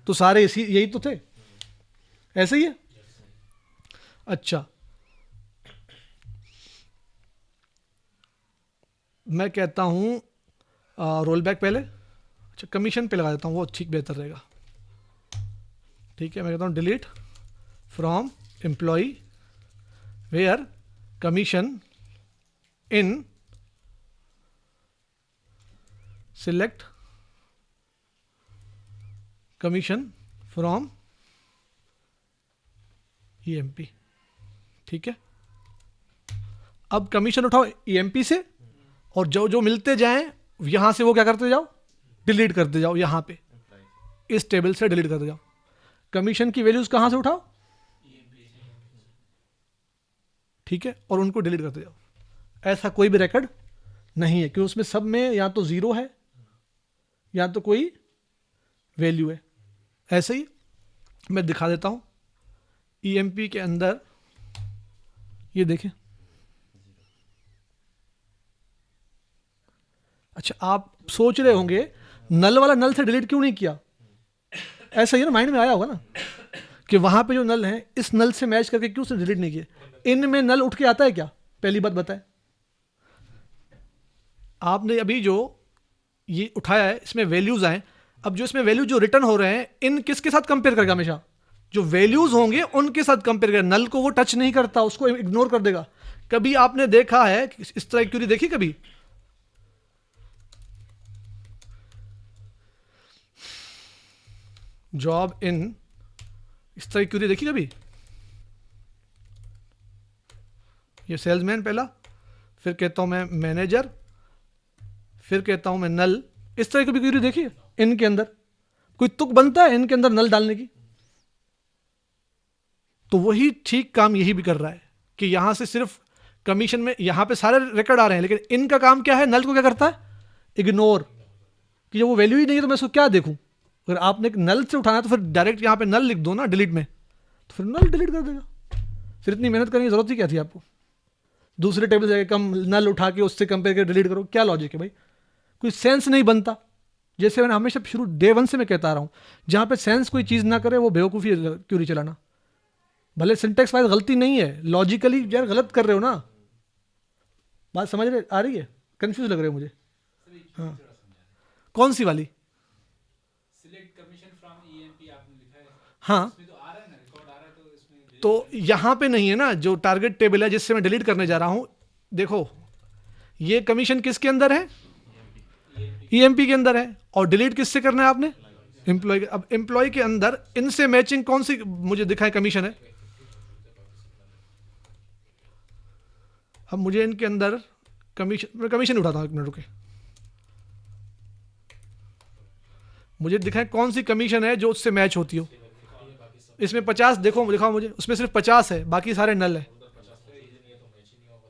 तो सारे इसी यही तो थे, ऐसे ही है। अच्छा, मैं कहता हूं रोल बैक पहले, अच्छा कमीशन पे लगा देता हूं, वो ठीक बेहतर रहेगा, ठीक है। मैं कहता हूं delete from employee where commission in select commission from EMP, ठीक है। अब कमीशन उठाओ ईएमपी से और जो जो मिलते जाएं यहां से वो क्या करते जाओ, डिलीट करते जाओ, यहां पे इस टेबल से डिलीट करते जाओ। कमीशन की वैल्यूज कहां से उठाओ, ठीक है, और उनको डिलीट करते जाओ। ऐसा कोई भी रिकॉर्ड नहीं है क्योंकि उसमें सब में या तो जीरो है या तो कोई वैल्यू है। ऐसे ही मैं दिखा देता हूं ईएमपी के अंदर, ये देखें। अच्छा, आप सोच रहे होंगे नल वाला नल से डिलीट क्यों नहीं किया? ऐसा ही ना माइंड में आया होगा ना कि वहां पे जो नल है इस नल से मैच करके क्यों से डिलीट नहीं किए? इनमें नल उठ के आता है क्या? पहली बात बताए। आपने अभी जो ये उठाया है इसमें वैल्यूज आए, अब जो इसमें वैल्यू जो रिटर्न हो रहे हैं इन किसके साथ कंपेयर करेगा? हमेशा जो वैल्यूज होंगे उनके साथ कंपेयर करेगा। नल को वो टच नहीं करता, उसको इग्नोर कर देगा। कभी आपने देखा है इस तरह की क्वेरी देखी कभी? जॉब इन इस तरह की क्वेरी देखी कभी? ये सेल्समैन पहला, फिर कहता हूं मैं मैनेजर, फिर कहता हूं मैं नल। इस तरह की भी क्वेरी देखी है? इनके अंदर कोई तुक बनता है इनके अंदर नल डालने की? तो वही ठीक काम यही भी कर रहा है कि यहां से सिर्फ कमीशन में यहां पे सारे रिकॉर्ड आ रहे हैं, लेकिन इनका काम क्या है? नल को क्या करता है? इग्नोर, कि जब वो वैल्यू ही नहीं है तो मैं उसको क्या देखूं? अगर आपने एक नल से उठाना है तो फिर डायरेक्ट यहां पे नल लिख दो ना डिलीट में, तो फिर नल डिलीट कर देगा। फिर इतनी मेहनत करने की जरूरत ही क्या थी आपको? दूसरे टेबल से कम नल उठा के उससे कंपेयर करके डिलीट करो, क्या लॉजिक है भाई? कोई सेंस नहीं बनता। जैसे मैंने हमेशा शुरू डे 1 से मैं कहता आ रहा हूं, जहां पे सेंस कोई चीज ना करे वो बेवकूफी है क्वेरी चलाना। भले सिंटेक्स वाइज गलती नहीं है, लॉजिकली यार गलत कर रहे हो ना। बात समझ रहे आ रही है? कंफ्यूज लग रहे हो मुझे? हाँ, कौन सी वाली? सिलेक्ट कमीशन फ्रॉम ईएमपी आपने लिखा है, हाँ, इसमें तो आ रहा है ना, रिकॉर्ड आ रहा है, तो इसमें तो यहां पे नहीं है ना जो टारगेट टेबल है जिससे मैं डिलीट करने जा रहा हूं। देखो ये कमीशन किसके अंदर है? ईएमपी के अंदर है। और डिलीट किससे करना है आपने? एम्प्लॉय के। अब एम्प्लॉय के अंदर इनसे मैचिंग कौन सी मुझे दिखाए कमीशन है? अब मुझे इनके अंदर मैं कमीशन उठाता हूं, एक मिनट रुके। मुझे दिखाए कौन सी कमीशन है जो उससे मैच होती हो। इसमें 50 देखो दिखाओ मुझे, उसमें सिर्फ 50 है, बाकी सारे नल है,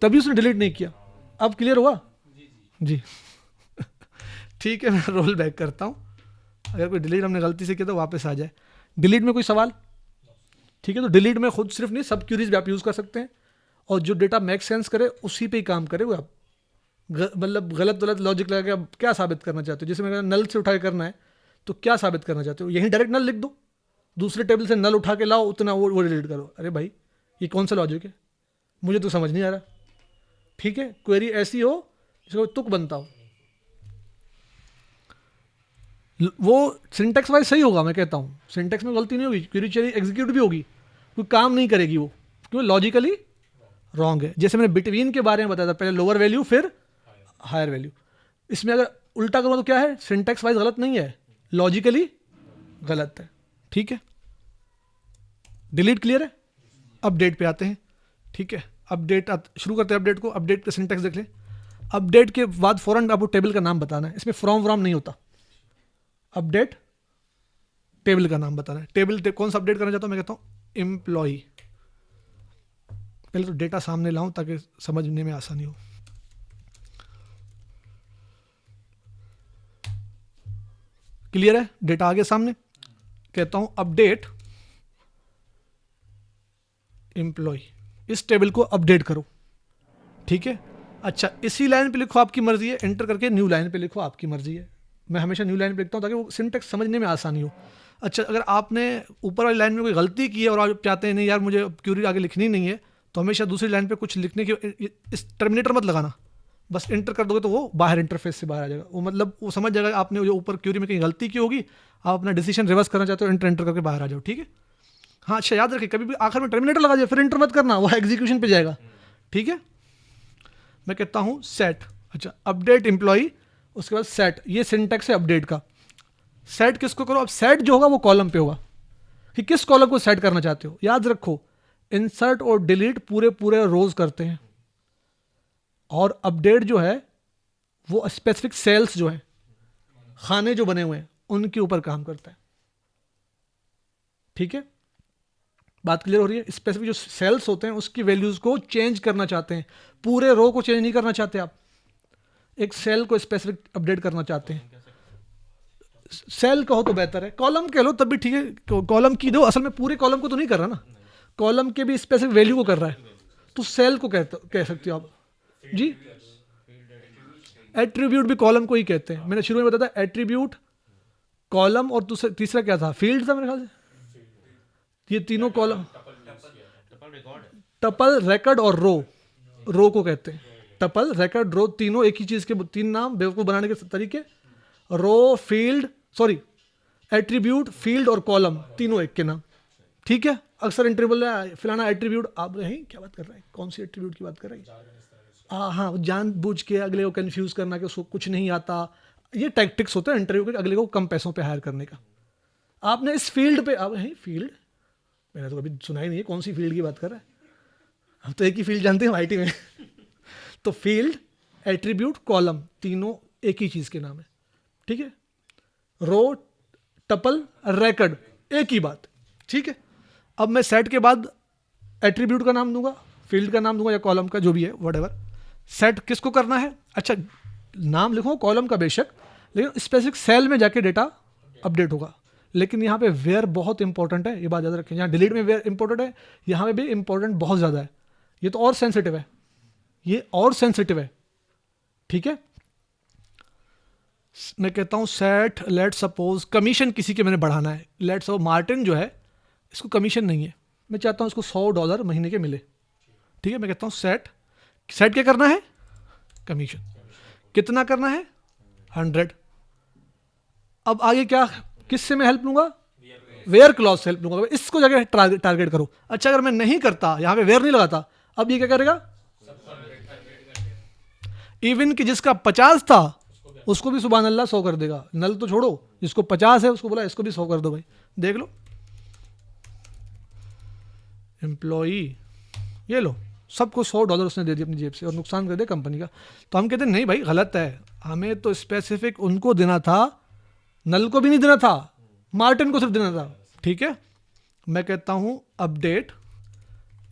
तभी उसने डिलीट नहीं किया। अब क्लियर हुआ? जी ठीक है, मैं रोल बैक करता हूं। अगर कोई डिलीट हमने गलती से किया तो वापस आ जाए। डिलीट में कोई सवाल? ठीक है, तो डिलीट में खुद सिर्फ नहीं सब क्यूरीज भी आप यूज कर सकते हैं, और जो डेटा मेक सेंस करे उसी पे ही काम करे वो। आप मतलब गलत लॉजिक लगा के आप क्या साबित करना चाहते हो? जैसे मैंने नल से उठा के करना है तो क्या साबित करना चाहते हो? यहीं डायरेक्ट नल लिख दो, दूसरे टेबल से नल उठा के लाओ, उतना वो डिलीट करो। अरे भाई ये कौन सा लॉजिक है? मुझे तो समझ नहीं आ रहा। ठीक है, क्वेरी ऐसी हो जिसका तुक बनता हो। वो सिंटेक्स वाइज सही होगा, मैं कहता हूँ सिंटेक्स में गलती नहीं होगी, क्वेरी चेरी एग्जीक्यूट भी होगी, कोई काम नहीं करेगी वो, क्योंकि लॉजिकली रॉन्ग है। जैसे मैंने बिटवीन के बारे में बताया था, पहले लोअर वैल्यू फिर हायर वैल्यू। इसमें अगर उल्टा करो तो क्या है, सिंटेक्स वाइज गलत नहीं है, लॉजिकली गलत है। ठीक है, डिलीट क्लियर है। अपडेट पे आते हैं। ठीक है, अपडेट शुरू करते हैं अपडेट को। अपडेट का सिंटेक्स देख लें। अपडेट के बाद फौरन आपको टेबल का नाम बताना है, इसमें फ्रॉम व्रॉम नहीं होता। अपडेट टेबल का नाम बताना है। टेबल कौन सा अपडेट करना चाहता हूं, मैं कहता हूं एम्प्लॉय। पहले तो डेटा सामने लाऊं ताकि समझने में आसानी हो। क्लियर है, डेटा आगे सामने। कहता हूं अपडेट एम्प्लॉय, इस टेबल को अपडेट करो। ठीक है, अच्छा इसी लाइन पे लिखो आपकी मर्जी है, एंटर करके न्यू लाइन पे लिखो आपकी मर्जी है। मैं हमेशा न्यू लाइन पे लिखता हूं ताकि वो सिंटेक्स समझने में आसानी हो। अच्छा अगर आपने ऊपर वाली लाइन में कोई गलती की है और आप चाहते हैं नहीं यार मुझे क्यूरी आगे लिखनी नहीं है, तो हमेशा दूसरी लाइन पे कुछ लिखने की, इस टर्मिनेटर मत लगाना, बस एंटर कर दोगे तो वो बाहर इंटरफेस से बाहर आ जाएगा। वो मतलब वो समझ जाएगा आपने जो ऊपर क्यूरी में कहीं गलती की होगी, आप अपना डिसीजन रिवर्स करना चाहते हो, एंटर करके बाहर आ जाओ। ठीक है, हाँ अच्छा याद रखिए कभी भी आखिर में टर्मिनेटर लगा दिया फिर एंटर मत करना, वो एग्जीक्यूशन पे जाएगा। ठीक है, मैं कहता हूँ सेट। अच्छा अपडेट एम्प्लॉय, उसके बाद सेट, ये सिंटेक्स है अपडेट का। सेट किसको करो, अब सेट जो होगा वो कॉलम पे होगा कि किस कॉलम को सेट करना चाहते हो। याद रखो इंसर्ट और डिलीट पूरे पूरे रोज करते हैं, और अपडेट जो है वो स्पेसिफिक सेल्स जो है, खाने जो बने हुए हैं उनके ऊपर काम करता है। ठीक है, बात क्लियर हो रही है। स्पेसिफिक जो सेल्स होते हैं उसकी वैल्यूज को चेंज करना चाहते हैं, पूरे रो को चेंज नहीं करना चाहते आप, एक सेल को स्पेसिफिक अपडेट करना चाहते हैं। सेल कहो तो बेहतर है, कॉलम कह लो तब भी ठीक है, कॉलम की दो, असल में पूरे कॉलम को तो नहीं कर रहा ना, कॉलम के भी स्पेसिफिक वैल्यू को कर रहा है, तो सेल को कह सकते हो आप जी। एट्रीब्यूट भी कॉलम को ही कहते हैं, मैंने शुरू में बताया था एट्रीब्यूट, कॉलम और तीसरा क्या था, फील्ड था मेरे ख्याल से। ये तीनों कॉलम, टपल रिकॉर्ड और रो को कहते हैं। टपल रिकॉर्ड रो तीनों एक ही चीज के तीन नाम बेवकूफ बनाने के तरीके। रो फील्ड सॉरी एट्रीब्यूट फील्ड और कॉलम तीनों एक के नाम। ठीक है, अक्सर इंटरवल फिलाना एट्रीब्यूट, आप नहीं क्या बात कर रहे हैं, कौन सी एट्रीब्यूट की बात कर रहे हैं। हाँ, जानबूझ के अगले को कंफ्यूज करना कि उसको कुछ नहीं आता, ये टैक्टिक्स होते हैं इंटरव्यू के, अगले को कम पैसों पे हायर करने का। आपने इस फील्ड पे, अब है फील्ड, मैंने तो कभी सुना ही नहीं है, कौन सी फील्ड की बात कर रहा है, हम तो एक ही फील्ड जानते हैं आईटी में। तो फील्ड एट्रीब्यूट कॉलम तीनों एक ही चीज के नाम है। ठीक है, रो टपल रिकॉर्ड एक ही बात। ठीक है, अब मैं सेट के बाद एट्रीब्यूट का नाम दूंगा, फील्ड का नाम दूंगा या कॉलम का जो भी है व्हाटएवर। सेट किसको करना है, अच्छा नाम लिखो कॉलम का बेशक, लेकिन स्पेसिफिक सेल में जाके डेटा अपडेट होगा। लेकिन यहाँ पे वेयर बहुत इंपॉर्टेंट है, ये बात याद रखें। यहाँ डिलीट में वेयर इंपॉर्टेंट है, यहाँ पे भी इंपॉर्टेंट बहुत ज़्यादा है, ये तो और सेंसिटिव है, ये और सेंसिटिव है। ठीक है, मैं कहता हूँ सेट लेट सपोज कमीशन किसी के मैंने बढ़ाना है, लेट सपोज मार्टिन जो है इसको कमीशन नहीं है, मैं चाहता हूँ इसको $100 महीने के मिले। ठीक है, मैं कहता हूँ सेट क्या करना है, कमीशन कितना करना है, 100। अब आगे क्या, किससे मैं हेल्प लूंगा, वेयर क्लॉज से हेल्प लूंगा, इसको जगह टारगेट करो। अच्छा अगर मैं नहीं करता, यहां पे वेयर नहीं लगाता, अब ये क्या करेगा, इवन कि जिसका 50 था उसको भी सुभान अल्लाह 100 कर देगा। नल तो छोड़ो, जिसको 50 है उसको बोला इसको भी 100 कर दो भाई, देख लो। एम्प्लॉई ये लो, सबको $100 उसने दे दिया अपनी जेब से और नुकसान कर दिया कंपनी का। तो हम कहते हैं नहीं भाई गलत है, हमें तो स्पेसिफिक उनको देना था, नल को भी नहीं देना था, मार्टिन को सिर्फ देना था। ठीक है, मैं कहता हूं update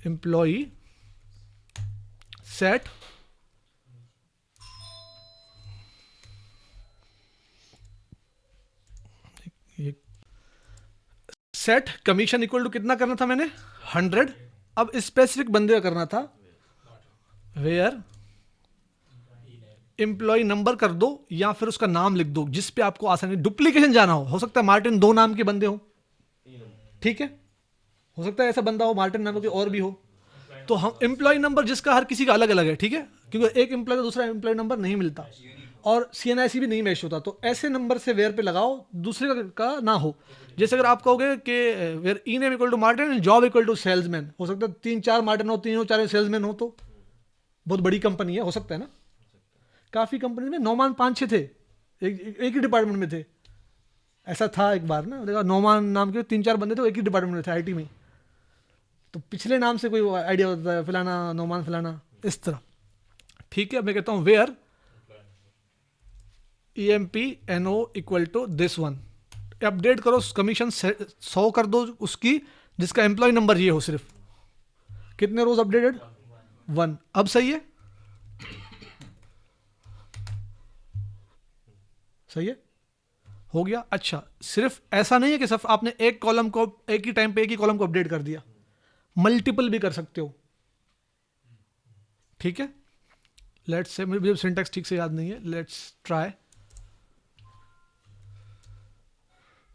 employee set set commission equal to कितना करना था मैंने, 100। अब स्पेसिफिक बंदे का करना था, वेयर एम्प्लॉय नंबर कर दो या फिर उसका नाम लिख दो जिस पे आपको आसानी, डुप्लीकेशन जाना हो सकता है मार्टिन 2 नाम के बंदे हो। ठीक है, हो सकता है ऐसा बंदा हो मार्टिन नाम के और भी हो, तो हम एम्प्लॉय नंबर जिसका हर किसी का अलग अलग है। ठीक है, क्योंकि एक एम्प्लॉय का दूसरा एम्प्लॉय नंबर नहीं मिलता, और CNIC भी नहीं मैच होता, तो ऐसे नंबर से वेयर पे लगाओ, दूसरे का ना हो। जैसे अगर आप कहोगे कि where E name equal to Martin and job equal to salesman, हो सकता है 3-4 मार्टिन हो, 3-4 सेल्समैन हो, तो बहुत बड़ी कंपनी है, हो सकता है ना। काफ़ी कंपनी में नौमान 5-6 थे, एक ही डिपार्टमेंट में थे। ऐसा था एक बार ना, देखा नौमान नाम के 3-4 बंदे थे, वो एक ही डिपार्टमेंट में थे, IT में। तो पिछले नाम से कोई आइडिया होता है, फलाना नौमान फलाना, इस तरह। ठीक है, मैं कहता हूँ where EMPNO equal to this one, update करो, कमीशन 100 कर दो उसकी, जिसका एम्प्लॉय नंबर ये हो सिर्फ। कितने रोज अपडेटेड? 1। अब सही है, सही है, हो गया। अच्छा, सिर्फ ऐसा नहीं है कि सिर्फ आपने एक कॉलम को एक ही टाइम पे एक ही कॉलम को अपडेट कर दिया, मल्टीपल भी कर सकते हो। ठीक है, लेट्स से, मुझे सिंटैक्स ठीक से याद नहीं है, let's try.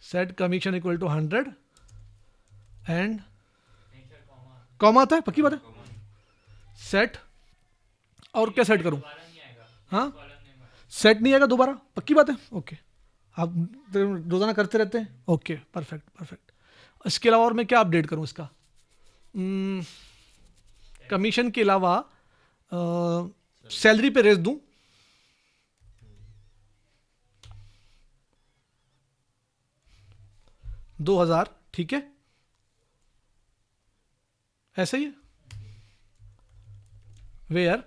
Set commission equal to 100 and comma आता है, पक्की बात है। सेट, और क्या सेट करूं? हाँ, सेट नहीं आएगा दोबारा, पक्की बात है। ओके, आप रोजाना करते रहते हैं। Okay, perfect perfect. इसके अलावा और मैं क्या अपडेट करूं इसका? कमीशन के अलावा सैलरी पे रेस दूं, $2000, ठीक है, ऐसे ही है। वेयर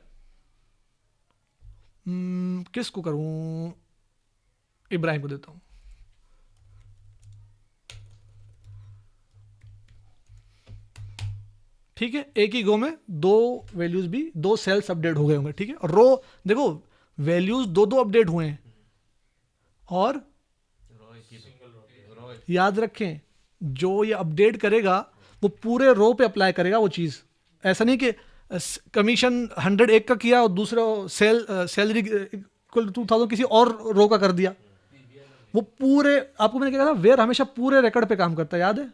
किसको करूं? इब्राहिम को देता हूं। ठीक है, एक ही गो में 2 वैल्यूज भी, 2 सेल्स अपडेट हो गए होंगे। ठीक है, और रो देखो, वैल्यूज 2 अपडेट हुए हैं, और याद रखें जो ये अपडेट करेगा वो पूरे रो पे अप्लाई करेगा वो चीज़। ऐसा नहीं कि कमीशन 101 का किया और दूसरा सैलरी इक्वल टू 2000 किसी और रो का कर दिया। वो पूरे, आपको मैंने क्या कहा था, वेयर हमेशा पूरे रिकॉर्ड पे काम करता है, याद है।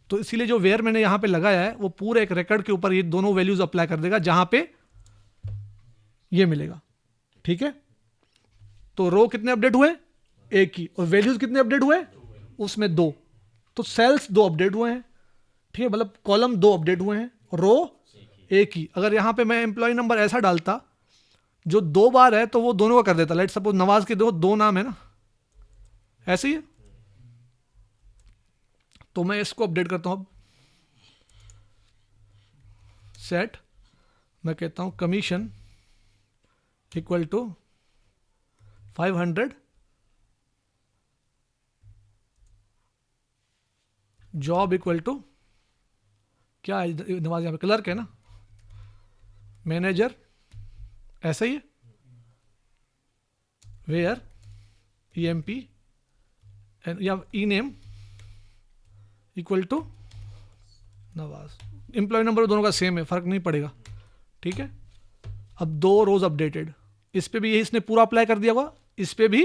तो इसीलिए जो वेयर मैंने यहाँ पे लगाया है वो पूरे एक रिकॉर्ड के ऊपर ये दोनों वैल्यूज अप्लाई कर देगा जहां पे ये मिलेगा। ठीक है, तो रो कितने अपडेट हुए? एक ही। और वैल्यूज कितने अपडेट हुए? उसमें 2। तो सेल्स 2 अपडेट हुए हैं। ठीक है, मतलब कॉलम 2 अपडेट हुए हैं, रो एक ही। अगर यहां पे मैं एम्प्लॉय नंबर ऐसा डालता जो 2 बार है तो वो दोनों का कर देता। लेट सपोज नवाज के 2 नाम है ना, ऐसे ही है। तो मैं इसको अपडेट करता हूं अब। सेट, मैं कहता हूं commission equal to 500, job equal to क्या है नवाज, यहां पे क्लर्क है ना, मैनेजर, ऐसा ही है। वेयर EMP या E name equal to Nawaz. Employee number दोनों का सेम है, फर्क नहीं पड़ेगा। ठीक है, अब 2 रोज अपडेटेड। इस पे भी यही इसने पूरा अप्लाई कर दिया होगा, इस पे भी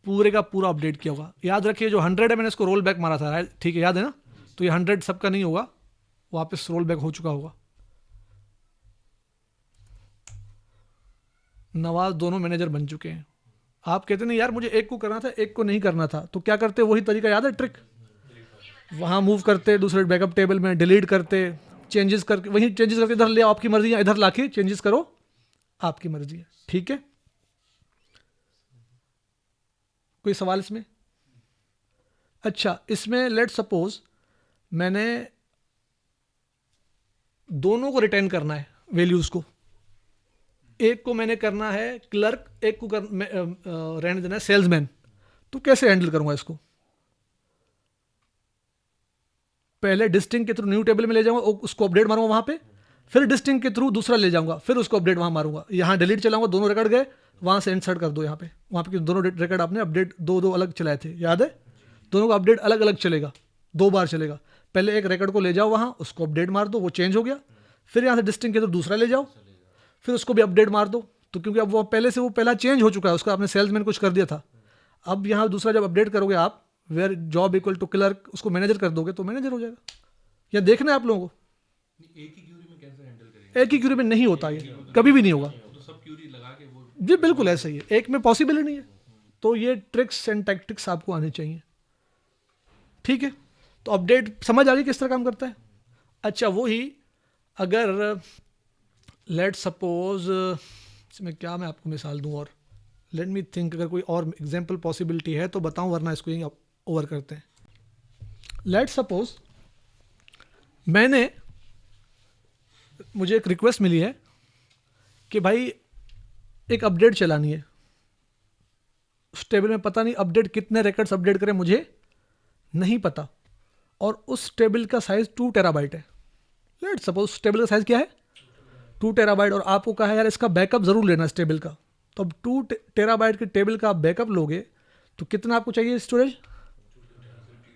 पूरे का पूरा अपडेट किया होगा। याद रखिए जो 100 है मैंने इसको रोल बैक मारा था, ठीक है, याद है ना। तो ये 100 सबका नहीं होगा, वापस रोल बैक हो चुका होगा। नवाज दोनों मैनेजर बन चुके हैं। आप कहते नहीं यार मुझे एक को करना था एक को नहीं करना था, तो क्या करते? वही तरीका याद है, ट्रिक। वहां मूव करते, दूसरे बैकअप टेबल में डिलीट करते, चेंजेस करके, वही चेंजेस करके इधर ले आओ, आपकी मर्जी है, इधर लाके चेंजेस करो, आपकी मर्जी है। ठीक है, कोई सवाल इसमें? अच्छा, इसमें लेट सपोज मैंने दोनों को रिटर्न करना है, वैल्यूज को। एक को मैंने करना है क्लर्क, एक को रहने देना है सेल्समैन। तो कैसे हैंडल करूंगा इसको? पहले डिस्टिंग के थ्रू न्यू टेबल में ले जाऊंगा, उसको अपडेट मारूंगा वहां पे, फिर डिस्टिंग के थ्रू दूसरा ले जाऊंगा, फिर उसको अपडेट वहां मारूंगा। यहां डिलीट चलाऊंगा, दोनों रिकॉर्ड गए, वहां से इंसर्ट कर दो यहाँ पे। वहां पे दोनों रिकॉर्ड आपने अपडेट 2 अलग चलाए थे, याद है। दोनों का अपडेट अलग अलग चलेगा, 2 बार चलेगा। पहले एक रिकॉर्ड को ले जाओ वहां, उसको अपडेट मार दो, वो चेंज हो गया। फिर यहाँ से डिस्टिंग के थ्रू दूसरा ले जाओ, फिर उसको भी अपडेट मार दो। तो क्योंकि अब वो पहले से वो पहला चेंज हो चुका है, उसका आपने सेल्समैन कुछ कर दिया था। अब यहाँ दूसरा जब अपडेट करोगे आप, where job equal to clerk, उसको मैनेजर कर दोगे तो मैनेजर हो जाएगा। या देखना है आप लोगों को, एक ही क्यूरी में कैसे हैंडल करेंगे? एक ही क्यूरी में नहीं होता, ये कभी भी नहीं होगा। तो सब क्यूरी लगा के वो जी बिल्कुल ऐसा ही है, एक में पॉसिबल ही नहीं है। तो ये ट्रिक्स एंड टैक्टिक्स आपको आने चाहिए, ठीक है। तो अपडेट समझ आ गई किस तरह काम करता है। अच्छा वही अगर लेट सपोज इसमें क्या मैं आपको मिसाल दूं, और लेट मी थिंक, अगर कोई और एग्जांपल पॉसिबिलिटी है तो बताऊं, वरना इसको यहीं ओवर करते हैं। लेट सपोज मुझे एक रिक्वेस्ट मिली है कि भाई एक अपडेट चलानी है उस टेबल में, पता नहीं अपडेट कितने रिकॉर्ड्स अपडेट करें मुझे नहीं पता, और उस टेबल का साइज 2 टेराबाइट है। लेट सपोज टेबल का साइज क्या है 2 टेराबाइट, और आपको कहा है यार इसका बैकअप जरूर लेना इस टेबल का। तो अब 2 टेराबाइट के टेबल का आप बैकअप लोगे तो कितना आपको चाहिए स्टोरेज,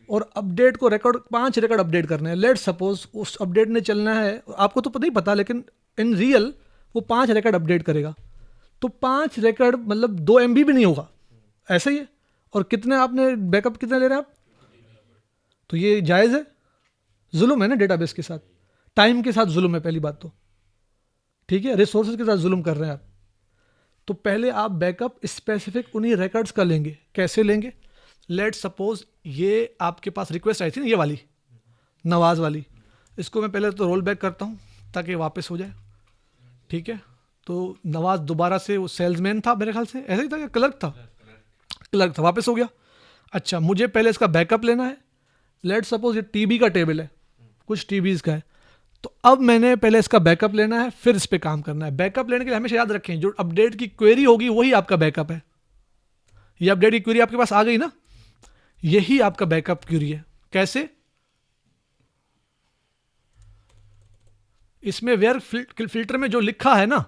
और अपडेट को 5 रिकॉर्ड अपडेट करने हैं। लेट सपोज उस अपडेट ने चलना है, आपको तो नहीं पता, लेकिन इन रियल वो 5 रिकॉर्ड अपडेट करेगा। तो 5 रिकॉर्ड मतलब 2 MB भी नहीं होगा, ऐसा ही है। और कितने आपने बैकअप कितने ले रहे हैं आप, तो ये जायज़ है, जुल्म है ना डेटाबेस के साथ, टाइम के साथ जुल्म है पहली बात तो, ठीक है, रिसोर्सेज के साथ जुल्म कर रहे हैं आप। तो पहले आप बैकअप स्पेसिफिक उन्हीं रिकॉर्ड्स का लेंगे। कैसे लेंगे, लेट सपोज ये आपके पास रिक्वेस्ट आई थी ना, ये वाली नवाज वाली, इसको मैं पहले तो रोल बैक करता हूँ ताकि वापस हो जाए, ठीक है। तो नवाज दोबारा से, वो सेल्समैन था मेरे ख्याल से, ऐसा ही था, क्लर्क था, वापस हो गया। अच्छा मुझे पहले इसका बैकअप लेना है। लेट सपोज ये TB का टेबल है, कुछ TBs का है, तो अब मैंने पहले इसका बैकअप लेना है, फिर इस पर काम करना है। बैकअप लेने के लिए हमेशा याद रखें जो अपडेट की क्वेरी होगी वही आपका बैकअप है। ये अपडेट की क्वेरी आपके पास आ गई ना, यही आपका बैकअप क्वेरी है। कैसे, इसमें वेयर फिल्टर में जो लिखा है ना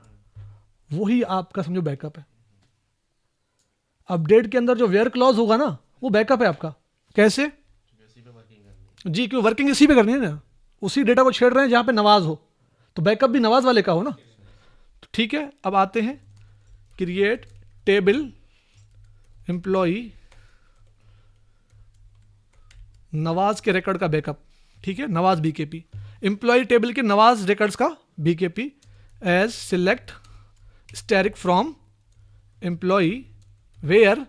वही आपका समझो बैकअप है। अपडेट के अंदर जो वेयर क्लॉज होगा ना वो बैकअप है आपका। कैसे, इसी पे वर्किंग करनी जी क्यों वर्किंग इसी पे करनी है ना, उसी डेटा को छेड़ रहे हैं जहां पे नवाज हो, तो बैकअप भी नवाज वाले का हो ना। तो ठीक है, अब आते हैं क्रिएट टेबल एम्प्लॉई नवाज के रिकॉर्ड का बैकअप, ठीक है, नवाज BKP एम्प्लॉय टेबल के नवाज रिकॉर्ड्स का BKP as select static from employee where,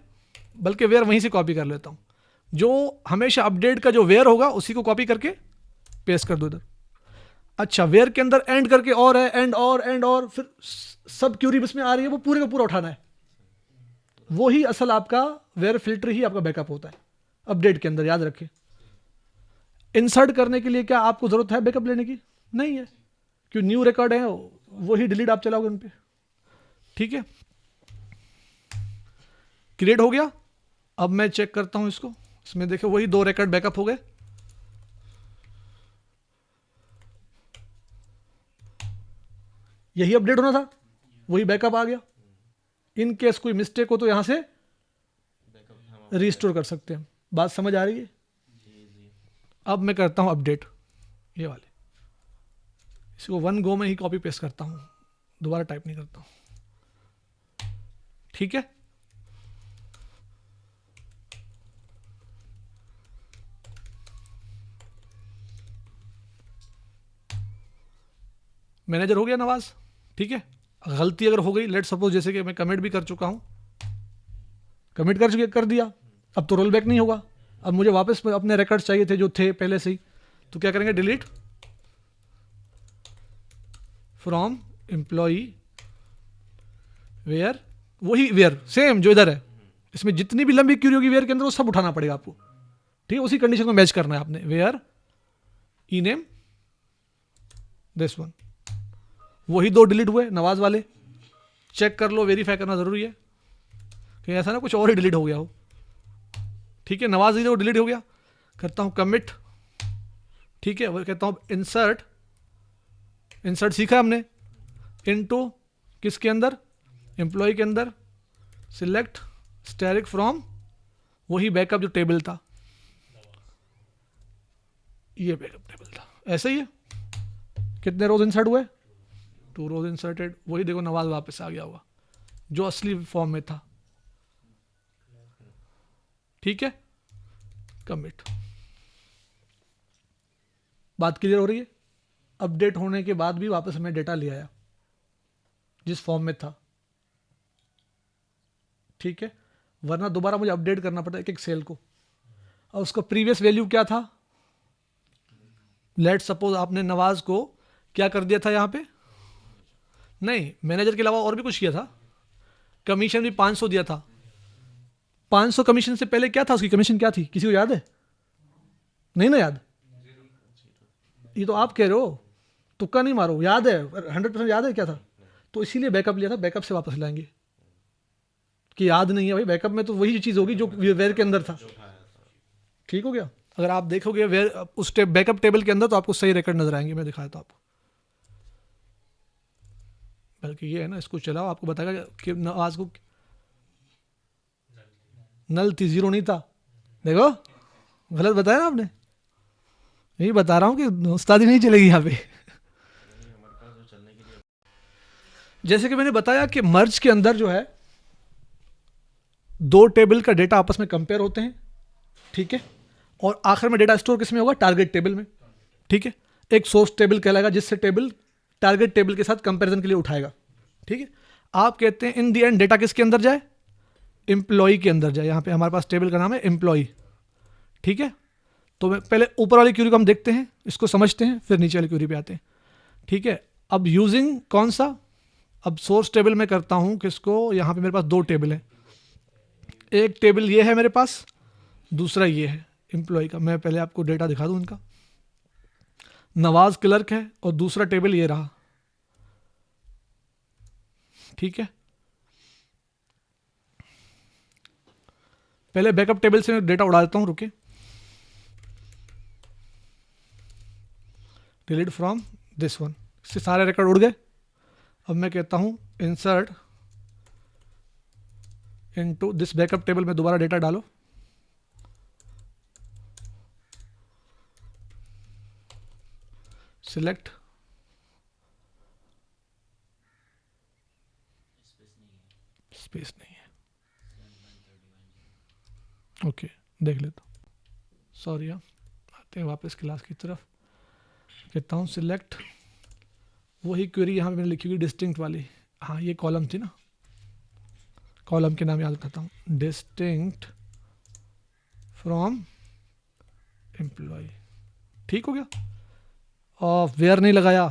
बल्कि वेयर वहीं से कॉपी कर लेता हूं, जो हमेशा अपडेट का जो वेयर होगा उसी को कॉपी करके पेस्ट कर दो इधर। अच्छा वेयर के अंदर एंड करके और है, एंड और फिर सब क्यूरी इसमें आ रही है, वो पूरे का पूरा उठाना है। वो ही असल आपका वेयर फिल्टर ही आपका बैकअप होता है अपडेट के अंदर, याद रखें। इंसर्ट करने के लिए क्या आपको जरूरत है बैकअप लेने की, नहीं है, क्यों न्यू रिकॉर्ड है वही डिलीट आप चलाओगे उन पे, ठीक है। क्रिएट हो गया। अब मैं चेक करता हूं इसको, इसमें देखो वही 2 रिकॉर्ड बैकअप हो गए। यही अपडेट होना था, वही बैकअप आ गया। इन केस कोई मिस्टेक हो तो यहां से बैकअप रिस्टोर कर सकते हैं। बात समझ आ रही है। जी अब मैं करता हूं अपडेट, ये वाले, इसको 1 गो में ही कॉपी पेस्ट करता हूं, दोबारा टाइप नहीं करता हूं, ठीक है। मैनेजर हो गया नवाज, ठीक है। गलती अगर हो गई, लेट सपोज जैसे कि मैं कमिट भी कर चुका हूं, कमिट कर दिया, अब तो रोल बैक नहीं होगा। अब मुझे वापस अपने रिकॉर्ड्स चाहिए थे जो थे पहले से ही, तो क्या करेंगे, डिलीट फ्रॉम एम्प्लॉई वेयर, वही वेयर सेम जो इधर है, इसमें जितनी भी लंबी क्यूरी होगी वेयर के अंदर वो सब उठाना पड़ेगा आपको, ठीक है। उसी कंडीशन को मैच करना है आपने, where E name this one, वही 2 डिलीट हुए नवाज वाले। चेक कर लो, वेरीफाई करना जरूरी है कि ऐसा ना कुछ और ही डिलीट हो गया हो, ठीक है। नवाज ही डिलीट हो गया, करता हूं कमिट, ठीक है। वो कहता हूं इंसर्ट सीखा हमने, इनटू किसके अंदर, एम्प्लॉय के अंदर, सिलेक्ट स्टैटिक फ्रॉम, वही बैकअप जो टेबल था, ये बैकअप टेबल था, ऐसे ही है। कितने रोज इंसर्ट हुए, 2 रोज इंसर्टेड, वही देखो नवाज वापस आ गया होगा जो असली फॉर्म में था, ठीक है। कमिट, बात क्लियर हो रही है। अपडेट होने के बाद भी वापस हमें डेटा ले आया जिस फॉर्म में था, ठीक है, वरना दोबारा मुझे अपडेट करना पड़ता है एक एक सेल को। और उसका प्रीवियस वैल्यू क्या था, लेट सपोज आपने नवाज को क्या कर दिया था यहाँ पे, नहीं मैनेजर के अलावा और भी कुछ किया था, कमीशन भी 500 दिया था। 500 कमीशन से पहले क्या था, उसकी कमीशन क्या थी, किसी को याद है? नहीं ना याद, ये तो आप कह रहे हो, तुक्का नहीं मारो, याद है 100% याद है क्या था? तो इसीलिए बैकअप लिया था, बैकअप से वापस लाएंगे। कि याद नहीं है भाई, बैकअप में तो वही चीज़ होगी जो वेयर के अंदर था। ठीक हो गया, अगर आप देखोगे वेयर उस बैकअप टेबल के अंदर तो आपको सही रिकॉर्ड नजर आएंगे। मैं दिखाया था आपको, बल्कि ये है ना, इसको चलाओ, आपको बताएगा कि आज को नल थी, जीरो नहीं था। देखो गलत बताया ना आपने, यही बता रहा हूँ कि उस्तादी नहीं चलेगी यहाँ पे। हमारे पास जो चलने के लिए जैसे कि मैंने बताया कि मर्ज के अंदर जो है दो टेबल का डेटा आपस में कंपेयर होते हैं, ठीक है, और आखिर में डेटा स्टोर किसमें होगा, टारगेट टेबल में। ठीक है, एक सोर्स टेबल कहलाएगा जिससे टेबल टारगेट टेबल के साथ कंपैरिजन के लिए उठाएगा। ठीक है, आप कहते हैं इन दी एंड डेटा किसके अंदर जाए, एम्प्लॉय के अंदर जाए। यहाँ पे हमारे पास टेबल का नाम है एम्प्लॉय। ठीक है, तो मैं पहले ऊपर वाली क्यूरी को हम देखते हैं, इसको समझते हैं, फिर नीचे वाली क्यूरी पे आते हैं। ठीक है, अब यूजिंग कौन सा, अब सोर्स टेबल में करता हूँ किसको, यहाँ पे मेरे पास दो टेबल है, एक टेबल ये है मेरे पास, दूसरा ये है एम्प्लॉय का। मैं पहले आपको डेटा दिखा दूँ इनका, नवाज क्लर्क है और दूसरा टेबल ये रहा। ठीक है, पहले बैकअप टेबल से मैं डेटा उड़ा देता हूं, रुके, डिलीट फ्रॉम दिस वन, इससे सारे रिकॉर्ड उड़ गए। अब मैं कहता हूं insert into this backup table में दोबारा डेटा डालो, सिलेक्ट, स्पेस नहीं है, ओके देख लेता हूँ, सॉरी। आते हैं वापस क्लास की तरफ, कहता हूँ सिलेक्ट, वही क्वेरी यहाँ पे मैंने लिखी हुई डिस्टिंक्ट वाली, हाँ ये कॉलम थी ना, कॉलम के नाम याद करता हूँ, डिस्टिंक्ट फ्रॉम एम्प्लॉय। ठीक हो गया, और वेयर नहीं लगाया।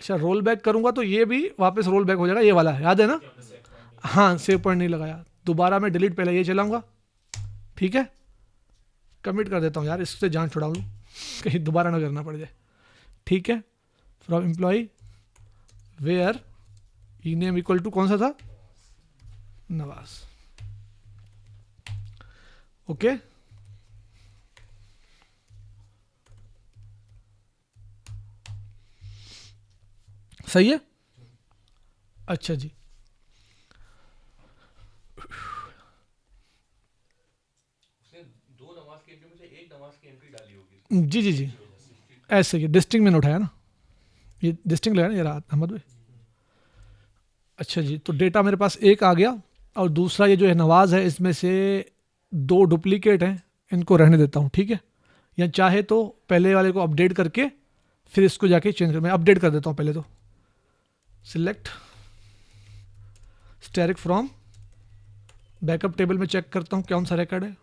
अच्छा, रोल बैक करूंगा तो ये भी वापस रोल बैक हो जाएगा, ये वाला है, याद है ना, हाँ सेव पॉइंट नहीं लगाया। दोबारा मैं डिलीट पहले ये चलाऊंगा, ठीक है, कमिट कर देता हूँ यार, इससे जान छुड़ा लूँ कहीं दोबारा ना करना पड़ जाए। ठीक है, from employee where E name equal to कौन सा था, नवाज। ओके, सही है। अच्छा जी, उसने दो नमाज की एंट्री में से एक नमाज की एंट्री डाली होगी। जी जी जी, ऐसे ही डिस्टिंक्ट मैंने उठाया ना, ये डिस्टिंक्ट लगा ना, ये रहा अहमद भाई। अच्छा जी, तो डेटा मेरे पास एक आ गया, और दूसरा ये जो है नवाज है, इसमें से दो डुप्लीकेट हैं, इनको रहने देता हूँ। ठीक है, या चाहे तो पहले वाले को अपडेट करके फिर इसको जाके चेंज कर, मैं अपडेट कर देता हूँ पहले तो, select static from backup table में चेक करता हूँ कौन सा रिकॉर्ड है,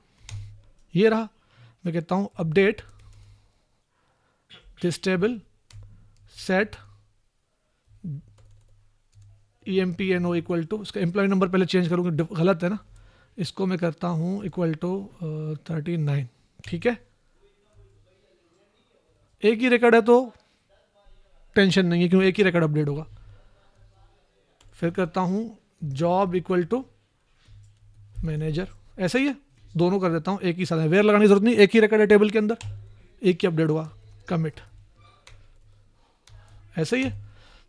ये रहा। मैं कहता हूँ update this table set EMPNO equal to, इसका एम्प्लॉय नंबर पहले चेंज करूँगी, गलत है ना, इसको मैं करता हूँ इक्वल टू 39। ठीक है, एक ही रिकॉर्ड है तो टेंशन नहीं है, क्योंकि एक ही रिकॉर्ड अपडेट होगा। फिर करता हूँ जॉब इक्वल टू मैनेजर, ऐसा ही है, दोनों कर देता हूँ एक ही साथ है, वेयर लगाने की जरूरत नहीं, एक ही रिकॉर्ड है टेबल के अंदर, एक ही अपडेट हुआ, कमिट, ऐसा ही है।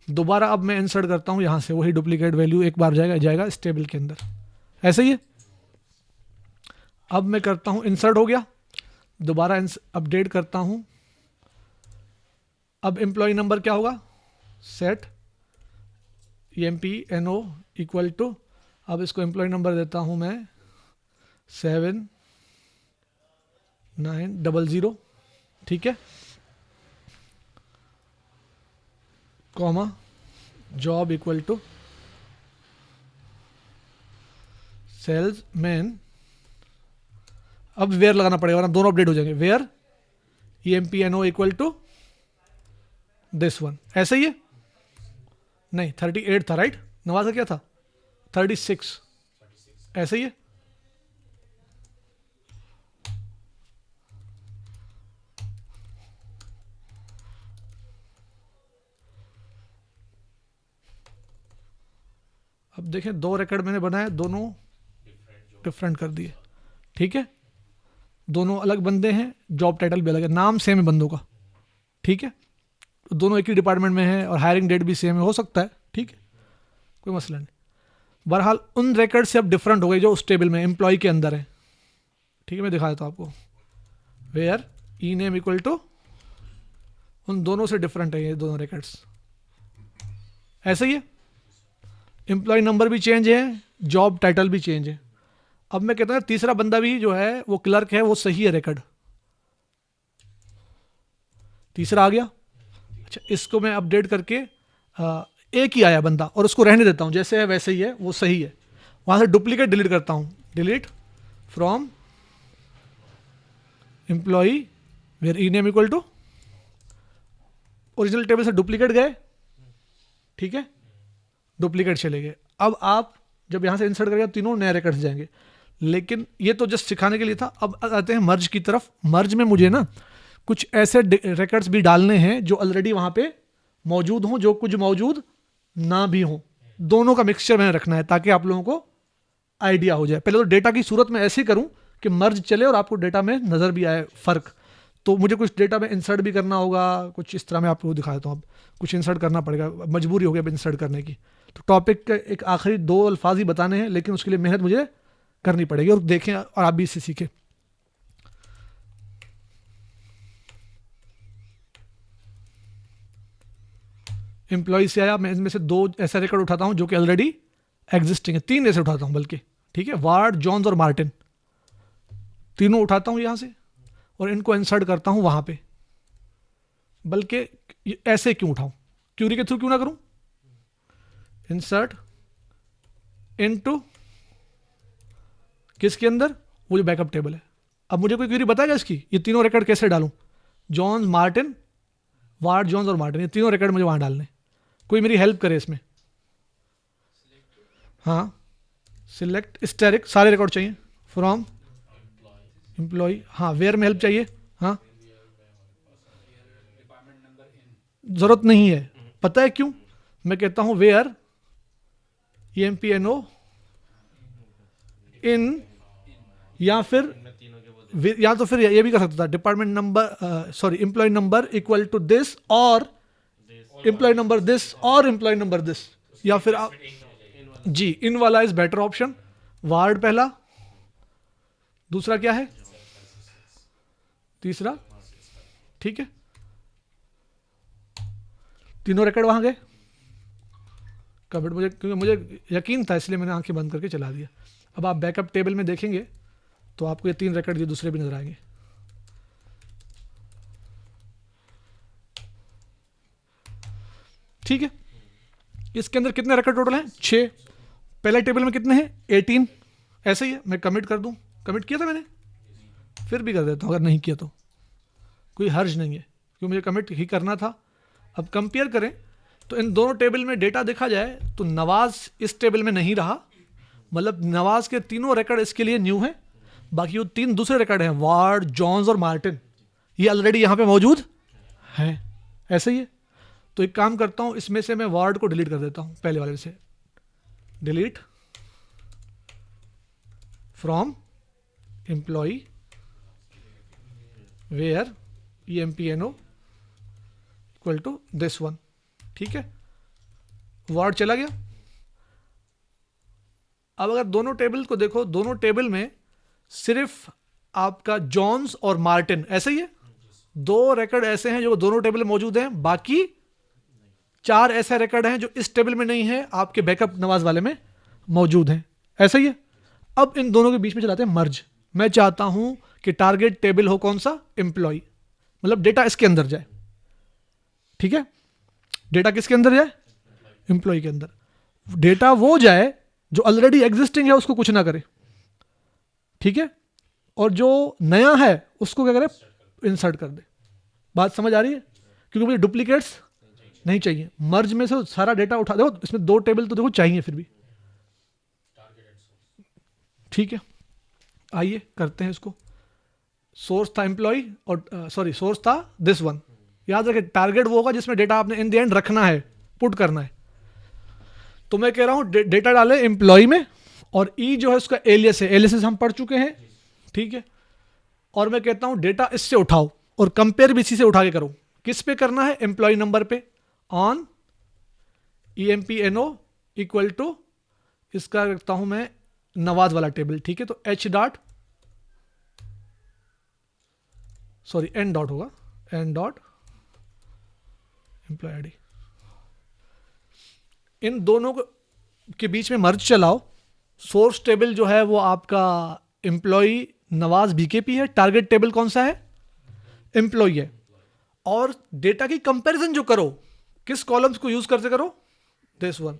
दोबारा अब मैं इंसर्ट करता हूँ यहाँ से, वही डुप्लीकेट वैल्यू एक बार जाएगा इस टेबल के अंदर, ऐसा ही है। अब मैं करता हूँ इंसर्ट हो गया, दोबारा अपडेट करता हूँ। अब एम्प्लॉय नंबर क्या होगा, सेट EMPNO इक्वल टू, अब इसको एम्प्लॉय नंबर देता हूँ मैं 7900। ठीक है, comma job equal to salesman, अब वेयर लगाना पड़ेगा वरना दोनों अपडेट हो जाएंगे। Where EMPNO equal to this one, ऐसे ही है? नहीं 38 था राइट, नवाज का क्या था 36, ऐसे ही है। अब देखें दो रिकॉर्ड मैंने बनाए, दोनों डिफरेंट कर दिए, ठीक है, दोनों अलग बंदे हैं, जॉब टाइटल भी अलग है, नाम सेम है बंदों का, ठीक है, दोनों एक ही डिपार्टमेंट में है और हायरिंग डेट भी सेम है, हो सकता है, ठीक है, कोई मसला नहीं। बहरहाल उन रिकॉर्ड से अब डिफरेंट हो गए जो उस टेबल में एम्प्लॉय के अंदर है, ठीक है, मैं दिखा देता हूँ आपको। Where E name equal to, उन दोनों से डिफरेंट है ये दोनों रिकॉर्ड्स, ऐसे ही है। एम्प्लॉय नंबर भी चेंज है, जॉब टाइटल भी चेंज है। अब मैं कहता हूँ तीसरा बंदा भी जो है वो क्लर्क है, वो सही है रिकॉर्ड, तीसरा आ गया। अच्छा इसको मैं अपडेट करके एक ही आया बंदा और उसको रहने देता हूँ जैसे है वैसे ही है, वो सही है, वहां से डुप्लीकेट डिलीट करता हूँ, delete from employee where E name equal to, original table से डुप्लीकेट गए, ठीक है, डुप्लीकेट चले गए। अब आप जब यहां से इंसर्ट करेंगे तीनों नए रिकॉर्ड्स जाएंगे, लेकिन ये तो जस्ट सिखाने के लिए था। अब आते हैं मर्ज की तरफ। मर्ज में मुझे ना कुछ ऐसे रिकॉर्ड्स भी डालने हैं जो ऑलरेडी वहां पे मौजूद हों, जो कुछ मौजूद ना भी हों, दोनों का मिक्सचर मैंने रखना है ताकि आप लोगों को आइडिया हो जाए। पहले तो डेटा की सूरत में ऐसे करूं कि मर्ज चले और आपको डेटा में नजर भी आए फर्क, तो मुझे कुछ डेटा में इंसर्ट भी करना होगा, कुछ इस तरह मैं आपको दिखा देता हूँ। अब कुछ इंसर्ट करना पड़ेगा, मजबूरी हो गई अब इंसर्ट करने की। तो टॉपिक के एक आखिरी 2 अल्फाज ही बताने हैं, लेकिन उसके लिए मेहनत मुझे करनी पड़ेगी, और देखें और आप भी इससे सीखें। एम्प्लॉय से आया, मैं इनमें से 2 ऐसा रिकॉर्ड उठाता हूं जो कि ऑलरेडी एग्जिस्टिंग है, 3 ऐसे उठाता हूं बल्कि, ठीक है, वार्ड, जॉन्स और मार्टिन, तीनों उठाता हूं यहां से और इनको इंसर्ट करता हूं वहां पे। बल्कि ऐसे क्यों उठाऊं, क्यूरी के थ्रू क्यों ना करूं, इंसर्ट इनटू किसके अंदर, वो जो बैकअप टेबल है। अब मुझे कोई क्वेरी बताएगा इसकी, ये तीनों रिकॉर्ड कैसे डालूं, जॉन्स, मार्टिन, वार्ड, जॉन्स और मार्टिन, ये तीनों रिकॉर्ड मुझे वहां डालने, कोई मेरी हेल्प करे इसमें। हाँ सिलेक्ट स्टैटिक, सारे रिकॉर्ड चाहिए, फ्रॉम एम्प्लॉय, हाँ वेयर में हेल्प चाहिए, हाँ जरूरत नहीं है, पता है क्यों, मैं कहता हूं वेयर EMPNO इन, या फिर या तो फिर ये भी कर सकता था department number, sorry employee number equal to this और एम्प्लॉय नंबर दिस और एम्प्लॉय नंबर दिस, या फिर आप जी इन वाला इज बेटर ऑप्शन। वार्ड पहला, दूसरा क्या है, तीसरा, ठीक है, तीनों रिकॉर्ड वहां गए। कमेंट मुझे, क्योंकि मुझे यकीन था इसलिए मैंने आंखें बंद करके चला दिया। अब आप बैकअप टेबल में देखेंगे तो आपको ये 3 रिकॉर्ड ये दूसरे भी नजर आएंगे। ठीक है, इसके अंदर कितने रिकॉर्ड टोटल हैं, 6। पहले टेबल में कितने हैं, 18, ऐसे ही है। मैं कमिट कर दूं, कमिट किया था मैंने, फिर भी कर देता हूं अगर नहीं किया तो कोई हर्ज नहीं है, क्योंकि मुझे कमिट ही करना था। अब कंपेयर करें तो इन दोनों टेबल में डेटा देखा जाए तो नवाज इस टेबल में नहीं रहा, मतलब नवाज के तीनों रिकॉर्ड इसके लिए न्यू हैं, बाकी वो 3 दूसरे रिकॉर्ड हैं, वार्ड, जॉन्स और मार्टिन, ये ऑलरेडी यहां पे मौजूद हैं, ऐसे ही है। तो एक काम करता हूं, इसमें से मैं वार्ड को डिलीट कर देता हूं, पहले वाले से delete from employee where EMPNO equal to this one, ठीक है, वार्ड चला गया। अब अगर दोनों टेबल को देखो, दोनों टेबल में सिर्फ आपका जॉन्स और मार्टिन ऐसे ही है, 2 रिकॉर्ड ऐसे हैं जो दोनों टेबल में मौजूद हैं, बाकी 4 ऐसे रिकॉर्ड हैं जो इस टेबल में नहीं है, आपके बैकअप नवाज वाले में मौजूद हैं, ऐसा ही है। अब इन दोनों के बीच में चलाते हैं मर्ज। मैं चाहता हूं कि टारगेट टेबल हो कौन सा, एम्प्लॉय, मतलब डेटा इसके अंदर जाए, ठीक है, डेटा किसके अंदर जाए, एम्प्लॉय के अंदर। डेटा वो जाए जो ऑलरेडी एग्जिस्टिंग है, उसको कुछ ना करे। ठीक है, और जो नया है उसको क्या करें, इंसर्ट कर दे। बात समझ आ रही है? क्योंकि मुझे डुप्लीकेट्स नहीं चाहिए। मर्ज में से सारा डेटा उठा, देखो इसमें 2 टेबल तो देखो चाहिए फिर भी, ठीक है। आइए करते हैं इसको। सोर्स था एम्प्लॉय और सोर्स था दिस वन। याद रखें टारगेट वो होगा जिसमें डेटा आपने इन द एंड रखना है, पुट करना है। तो मैं कह रहा हूं डेटा डाले एम्प्लॉय में, और ई जो है उसका एलियस है, एलियस हम पढ़ चुके हैं, ठीक है। और मैं कहता हूं डेटा इससे उठाओ और कंपेयर भी इसी से उठा के करो। किस पे करना है? एम्प्लॉय नंबर पे, ऑन EMPNO इक्वल टू, इसका रखता हूं मैं नवाज वाला टेबल, ठीक है। तो H dot, sorry N dot होगा, N डॉट एम्प्लॉय ID। इन दोनों के बीच में मर्ज चलाओ। सोर्स टेबल जो है वो आपका एम्प्लॉय नवाज BKP है, टारगेट टेबल कौन सा है? एम्प्लॉय है। और डेटा की कंपैरिजन जो करो, किस कॉलम्स को यूज करते करो? This one.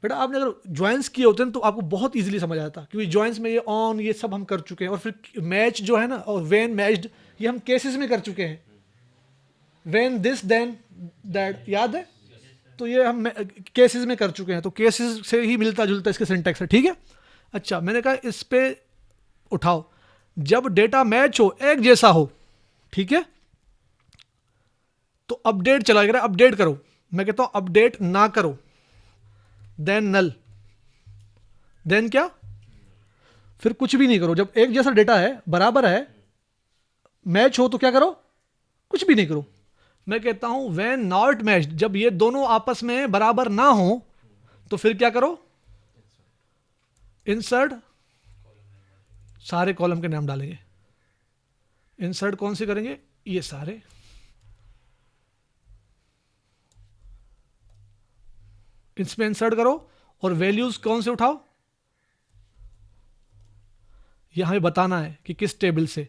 बेटा आपने अगर ज्वाइंस किए होते हैं तो आपको बहुत इजीली समझ आता, क्योंकि ज्वाइंस में ये ऑन ये सब हम कर चुके हैं, और फिर मैच जो है ना, और वेन मैच्ड ये हम केसेस में कर चुके हैं। वेन दिस देन दैट, याद है? तो ये हम केसेस में कर चुके हैं, तो केसेस से ही मिलता जुलता इसके सिंटैक्स है, ठीक है। अच्छा, मैंने कहा इस पे उठाओ, जब डेटा मैच हो, एक जैसा हो, ठीक है, तो अपडेट चला गया, अपडेट करो। मैं कहता हूं अपडेट ना करो, देन नल, देन क्या, फिर कुछ भी नहीं करो। जब एक जैसा डेटा है, बराबर है, मैच हो, तो क्या करो? कुछ भी नहीं करो। मैं कहता हूं व्हेन नॉट मैच्ड, जब ये दोनों आपस में बराबर ना हो, तो फिर क्या करो? इंसर्ट, सारे कॉलम के नाम डालेंगे। इंसर्ट कौन से करेंगे? ये सारे। इसमें इंसर्ट करो और वैल्यूज कौन से उठाओ? यह हमें बताना है कि किस टेबल से,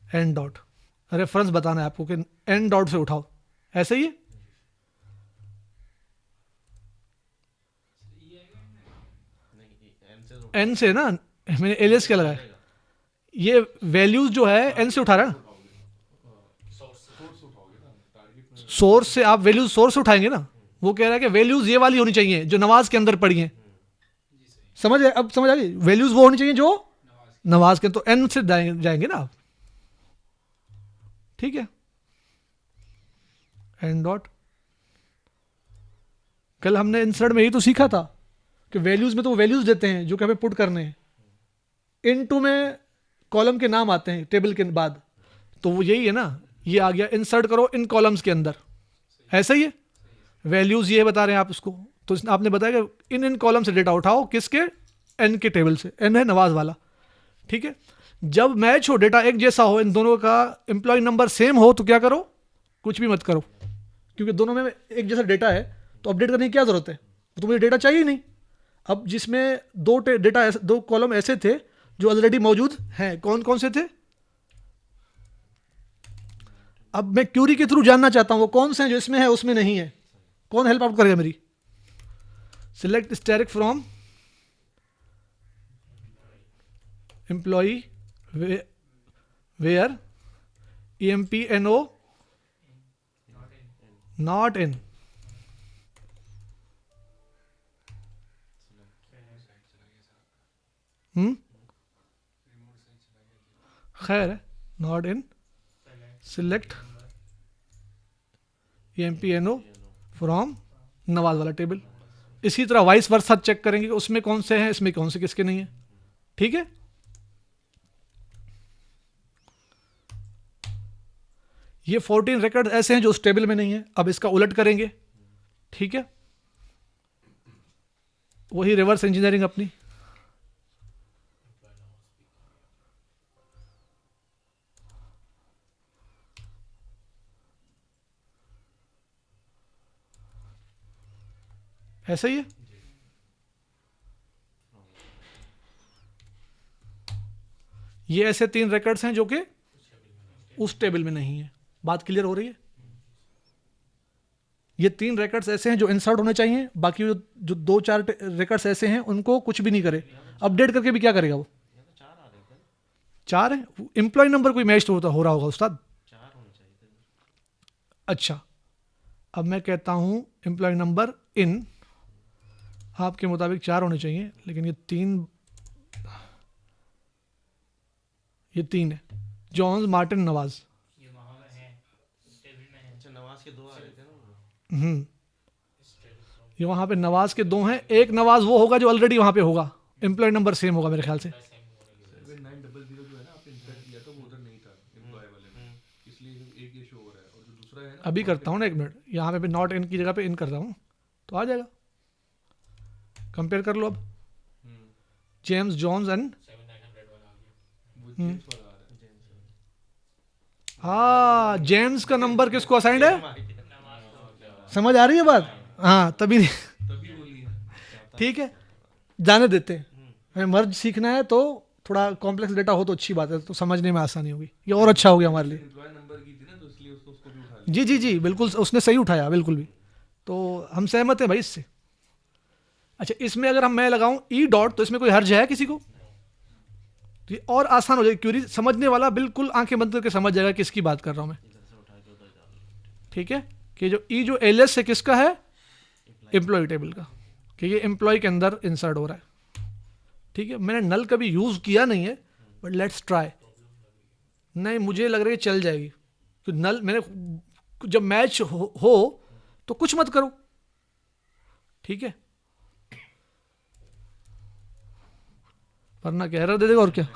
एन डॉट, रेफरेंस बताना है आपको कि एन डॉट से उठाओ, ऐसे ही है? एन से ना, मैंने एलियस क्या लगाया, ये वैल्यूज जो है एन से उठा रहा है ना, सोर्स से आप वैल्यूज सोर्स से उठाएंगे ना। वो कह रहा है कि वैल्यूज ये वाली होनी चाहिए जो नवाज के अंदर पड़ी हैं। समझ, अब समझ आ गई? वैल्यूज वो होनी चाहिए जो नवाज के, तो एन से जाएंगे ना आप, ठीक है। एन डॉट, कल हमने इंसर्ट में यही तो सीखा था कि वैल्यूज में तो वो वैल्यूज देते हैं जो कि हमें पुट करने हैं। इनटू में कॉलम के नाम आते हैं टेबल के बाद, तो वो यही है ना, ये आ गया, इंसर्ट करो इन कॉलम्स के अंदर, ऐसा ही है। वैल्यूज ये बता रहे हैं आप उसको, तो आपने बताया कि इन कॉलम से डेटा उठाओ, किसके? एन के टेबल से, एन है नवाज वाला, ठीक है। जब मैच हो, डेटा एक जैसा हो, इन दोनों का एम्प्लॉय नंबर सेम हो, तो क्या करो? कुछ भी मत करो, क्योंकि दोनों में एक जैसा डेटा है, तो अपडेट करने की क्या जरूरत है? तो मुझे डेटा चाहिए ही नहीं। अब जिसमें दो कॉलम ऐसे थे जो ऑलरेडी मौजूद हैं, कौन कौन से थे? अब मैं क्यूरी के थ्रू जानना चाहता हूं वो कौन से हैं जो इसमें है उसमें नहीं है। कौन हेल्प आउट करेगा मेरी? Select static from employee where EMPNO not in, खैर है, not in, select EMPNO from Nawaz वाला टेबल। इसी तरह वाइस वर्सा चेक करेंगे कि उसमें कौन से हैं, इसमें कौन से किसके नहीं है, ठीक है। ये 14 रिकॉर्ड ऐसे हैं जो उस टेबल में नहीं है। अब इसका उलट करेंगे, ठीक है, वही रिवर्स इंजीनियरिंग अपनी। ऐसा ही है। ये ऐसे 3 रिकॉर्ड्स हैं जो कि उस टेबल में नहीं है। बात क्लियर हो रही है? ये 3 रिकॉर्ड्स ऐसे हैं जो इंसर्ट होने चाहिए, बाकी जो 2-4 रिकॉर्ड्स ऐसे हैं उनको कुछ भी नहीं करे, अपडेट करके भी क्या करेगा वो? 4 है, एम्प्लॉय नंबर कोई मैच तो हो रहा होगा उस्ताद। 4 होने चाहिए थे। अच्छा, अब मैं कहता हूँ एम्प्लॉय नंबर इन आपके मुताबिक 4 होने चाहिए, लेकिन ये तीन है, जॉन्स मार्टिन नवाज। ये वहाँ में है, टेबल में है। अच्छा, नवाज के 2 आ रहे थे ना वो। ये वहाँ पे नवाज के 2 हैं, एक नवाज वो होगा जो ऑलरेडी वहाँ पे होगा, एम्प्लॉय नंबर सेम होगा मेरे ख्याल से। 7900 जो है ना आपने इंसर्ट किया था वो उधर नहीं था एम्प्लॉय वाले में, इसलिए एक ये शो हो रहा है और जो दूसरा है ना अभी करता हूँ ना, 1 मिनट, यहाँ पे नॉट इन की जगह पे इन कर रहा हूँ तो आ जाएगा। कंपेयर कर लो अब, जेम्स जॉन्स एंड, वो जेम्स वाला आ रहा है। हाँ जेम्स का नंबर किसको असाइंड है, नवाज समझ आ रही है बात? हाँ तभी तभी बोली है। ठीक है, जाने देते हैं। हमें मर्ज सीखना है तो थोड़ा कॉम्प्लेक्स डेटा हो तो अच्छी बात है, तो समझने में आसानी होगी, ये और अच्छा हो गया हमारे लिए। एम्प्लॉय नंबर की थी ना तो इसलिए उसको भी उठा लिया। जी जी जी बिल्कुल, उसने सही उठाया बिल्कुल भी, तो हम सहमत हैं भाई इससे। अच्छा, इसमें अगर मैं लगाऊं ई डॉट तो इसमें कोई हर्ज है किसी को? तो ये और आसान हो जाएगी, क्यूरी समझने वाला बिल्कुल आंखें बंद करके समझ जाएगा किसकी बात कर रहा हूं मैं। इधर से उठा के उधर डाल लो। ठीक है, कि जो एलएस है किसका है, एम्प्लॉय टेबल का, कि ये एम्प्लॉय के अंदर इंसर्ट हो रहा है। ठीक है, मैंने नल कभी यूज किया नहीं है, बट लेट्स ट्राई। नहीं, मुझे लग रहा है चल जाएगी, तो नल मैंने जब मैच हो तो कुछ मत करो। ठीक है, वरना कह रहा दे देगा और क्या।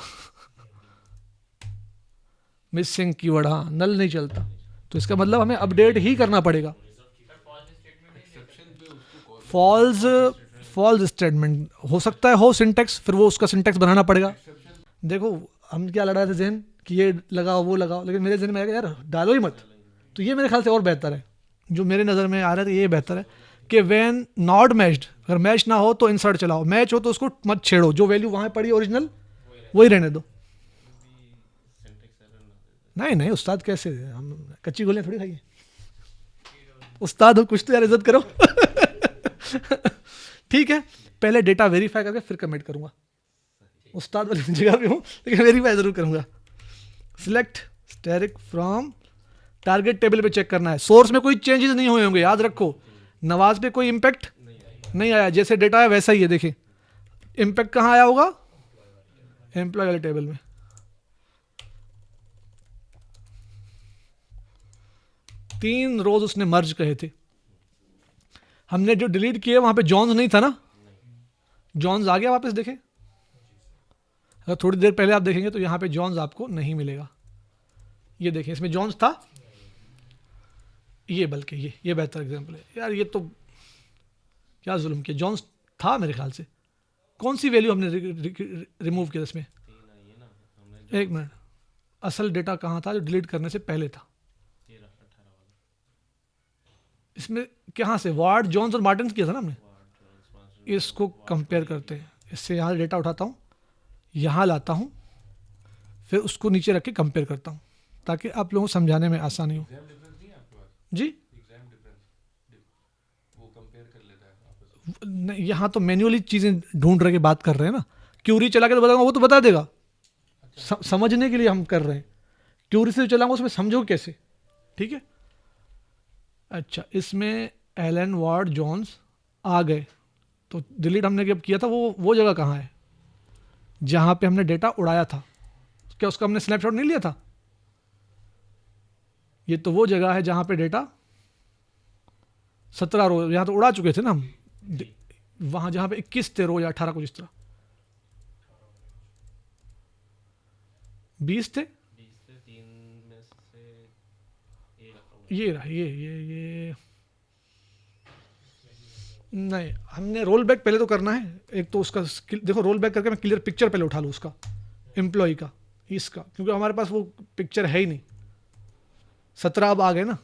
मिसिंग कीवर्ड, हाँ नल नहीं चलता, तो इसका मतलब हमें अपडेट ही करना पड़ेगा। फॉल्स स्टेटमेंट हो सकता है हो सिंटेक्स, फिर वो उसका सिंटेक्स बनाना पड़ेगा। देखो हम क्या लड़ा रहे थे जहन कि ये लगाओ वो लगाओ, लेकिन मेरे जहन में आया यार डालो ही मत, तो ये मेरे ख्याल से और बेहतर है। जो मेरे नज़र में आ रहा है ये बेहतर है कि व्हेन नॉट मैच्ड, अगर मैच ना हो तो इंसर्ट चलाओ, मैच हो तो उसको मत छेड़ो, जो वैल्यू वहाँ पड़ी ओरिजिनल वही रहने दो। सिंटेक्स एरर ना दे। नहीं नहीं उस्ताद कैसे, हम कच्ची गोलियां थोड़ी खाइए उस्ताद हो, कुछ तो यार इज्जत करो। ठीक है, पहले डेटा वेरीफाई करके फिर कमेंट करूंगा, उस्ताद वाली जगह पे हूँ लेकिन वेरीफाई जरूर करूंगा। Select static from target table पे चेक करना है, सोर्स में कोई चेंजेस नहीं हुए होंगे, याद रखो। नवाज पे कोई इम्पैक्ट नहीं आया, जैसे डेटा है वैसा ही है। देखिए इम्पैक्ट कहाँ आया होगा, एम्प्लॉय वाले टेबल में। तीन रोज उसने मर्ज कहे थे, हमने जो डिलीट किए वहां पे जॉन्स नहीं था ना, जॉन्स आ गया वापस। देखें, अगर थोड़ी देर पहले आप देखेंगे तो यहां पे जॉन्स आपको नहीं मिलेगा। ये देखें, इसमें जॉन्स था, ये बल्कि ये बेहतर एग्जांपल है यार। ये तो क्या जुल्म किया, जॉन्स था मेरे ख्याल से। कौन सी वैल्यू हमने रिमूव किया इसमें? 3 आई है ना, हमने 1 मिनट, असल डेटा कहाँ था जो डिलीट करने से पहले था? 13 18 वाला इसमें कहाँ से वार्ड जॉन्स और मार्टिन किया था ना हमने। Ward Jones Martin. इसको कंपेयर करते हैं, इससे यहाँ डेटा उठाता हूँ, यहाँ लाता हूँ, फिर उसको नीचे रख के कंपेयर करता हूँ ताकि आप लोगों को समझाने में आसानी हो। एग्जाम डिफरेंस नहीं है आपके पास? जी एग्जाम डिफरेंस वो कंपेयर कर लेता है आपस में। नहीं, यहाँ तो मैन्युअली चीज़ें ढूंढ रहे के बात कर रहे हैं ना, क्यूरी चला के तो बताऊंगा, वो तो बता देगा। समझने के लिए हम कर रहे हैं, क्यूरी से चलाऊंगा उसमें समझो कैसे। ठीक है, अच्छा इसमें एलन वार्ड जॉन्स आ गए, तो डिलीट हमने जब किया था वो जगह कहाँ है जहाँ पे हमने डेटा उड़ाया था? क्या उसका हमने स्नैपशॉट नहीं लिया था? ये तो वो जगह है जहाँ पे डेटा 17 रो, यहाँ तो उड़ा चुके थे ना हम, वहाँ जहाँ पे 21 थे रो या 18 कुछ इस तरह, 20 थे। 20 से 3 में से ए रखा हुआ ये रहा, ये नहीं, हमने रोल बैक पहले तो करना है। एक तो उसका देखो, रोल बैक करके मैं क्लियर पिक्चर पहले उठा लूँ उसका, एम्प्लॉय का, इसका, क्योंकि हमारे पास वो पिक्चर है ही नहीं। 17 अब आ गए ना,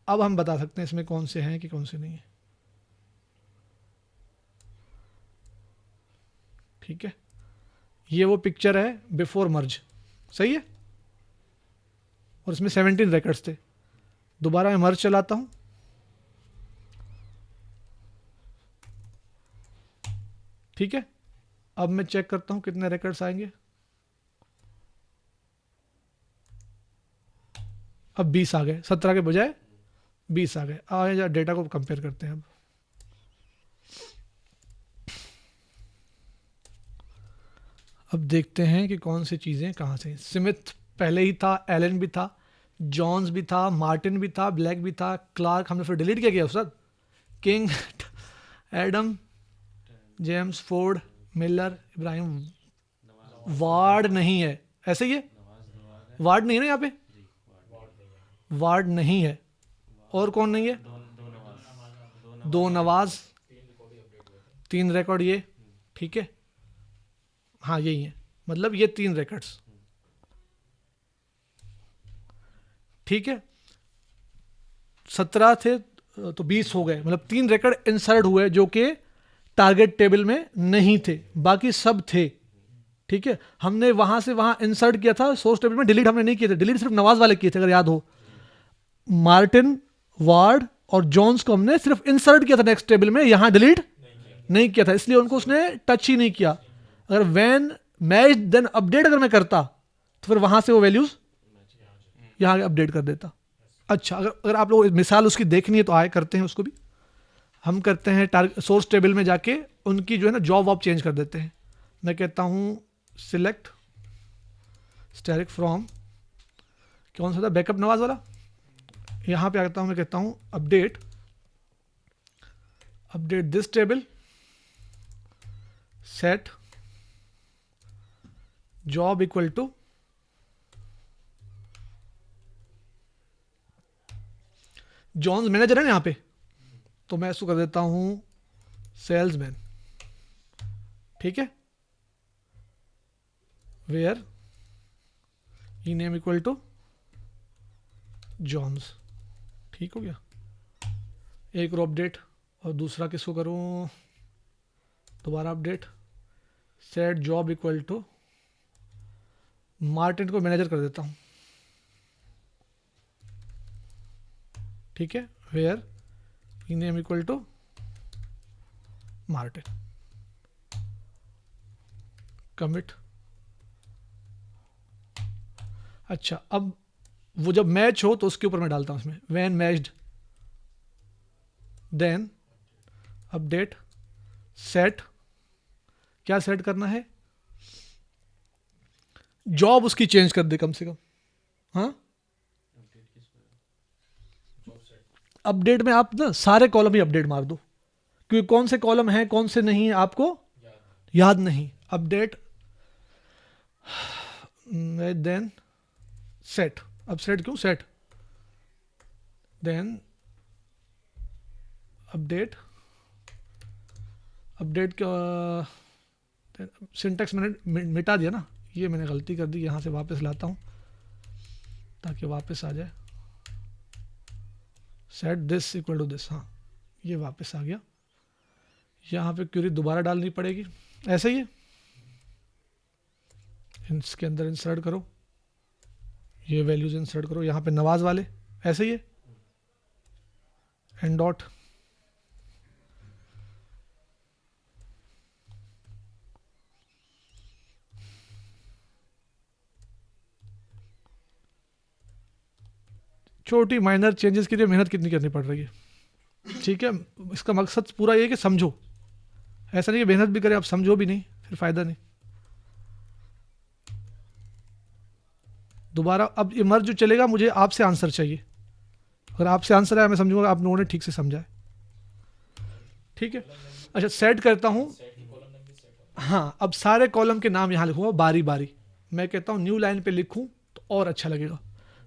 अब हम बता सकते हैं इसमें कौन से हैं कि कौन से नहीं है। ठीक है, ये वो पिक्चर है बिफोर मर्ज, सही है, और इसमें 17 रिकॉर्ड्स थे। दोबारा मैं मर्ज चलाता हूं, ठीक है, अब मैं चेक करता हूं कितने रिकॉर्ड्स आएंगे। अब 20 आ गए, 17 के बजाय 20 आ गए। आए डेटा को कंपेयर करते हैं। अब देखते हैं कि कौन सी चीज़ें कहाँ से। स्मिथ पहले ही था, एलन भी था, जॉन्स भी था, मार्टिन भी था, ब्लैक भी था, क्लार्क हमने फिर डिलीट क्या किया उस्ताद, king, Adam, James, Ford, Miller, Ibrahim, ward नहीं है, ऐसे ही है, वार्ड नहीं है ना यहाँ पे, वार्ड नहीं है। और कौन नहीं है, दो नवाज, 3 रिकॉर्ड ये, ठीक है, हाँ यही है, मतलब ये 3 रिकॉर्ड्स, ठीक है। 17 थे तो 20 हो गए, मतलब 3 रिकॉर्ड इंसर्ट हुए जो कि टारगेट टेबल में नहीं थे, बाकी सब थे, ठीक है। हमने वहां से वहां इंसर्ट किया था, सोर्स टेबल में डिलीट हमने नहीं किए थे, डिलीट सिर्फ नवाज वाले किए थे, अगर याद हो। मार्टिन, वार्ड और जॉन्स को हमने सिर्फ इंसर्ट किया था नेक्स्ट टेबल में, यहां डिलीट नहीं किया था, इसलिए उनको उसने टच ही नहीं किया। अगर व्हेन मैच देन अपडेट अगर मैं करता तो फिर वहां से वो वैल्यूज यहां अपडेट कर देता। अच्छा, अगर आप लोग मिसाल उसकी देखनी है तो आए करते हैं उसको भी। हम करते हैं सोर्स टेबल में जाके उनकी जो है ना जॉब वॉब चेंज कर देते हैं। मैं कहता हूं सिलेक्ट स्टैटिक फ्रॉम, कौन सा था, बैकअप नवाज वाला, यहां पे आता हूं, मैं कहता हूं update this table, set job equal to Jones manager है ना यहाँ पे, तो मैं इसको कर देता हूं सेल्समैन, ठीक है, where E name equal to Jones, ठीक हो गया। एक रो अपडेट, और दूसरा किसको करूं, दोबारा update, set job equal to Martin को मैनेजर कर देता हूं, ठीक है, where E name equal to Martin, commit. अच्छा, अब वो जब मैच हो तो उसके ऊपर मैं डालता हूं इसमें, when matched then update set, क्या सेट करना है, जॉब उसकी चेंज कर दे कम से कम, हाँ। अपडेट में आप ना सारे कॉलम ही अपडेट मार दो, क्योंकि कौन से कॉलम हैं कौन से नहीं आपको याद नहीं। अपडेट देन सेट, अब सेट क्यों, सेट देन अपडेट का सिंटैक्स मैंने मिटा दिया ना, ये मैंने गलती कर दी, यहाँ से वापस लाता हूँ ताकि वापस आ जाए, set this equal to this, हाँ ये वापस आ गया। यहाँ पे क्वेरी दोबारा डालनी पड़ेगी, ऐसे ही है, इसके अंदर इंसर्ट करो, ये वैल्यूज इंसर्ट करो, यहाँ पे नवाज वाले ऐसे ही है, एंड डॉट, छोटी माइनर चेंजेस के लिए मेहनत कितनी करनी पड़ रही है, ठीक है। इसका मकसद पूरा ये है कि समझो, ऐसा नहीं कि मेहनत भी करें आप समझो भी नहीं, फिर फायदा नहीं। दोबारा अब ये मर्ज जो चलेगा, मुझे आपसे आंसर चाहिए, अगर आपसे आंसर आया मैं समझूंगा आप लोगों ने ठीक से समझा है, ठीक है। अच्छा, सेट करता हूं, हाँ अब सारे कॉलम के नाम यहां लिखूंगा बारी बारी, मैं कहता हूं न्यू लाइन पे लिखूं तो और अच्छा लगेगा,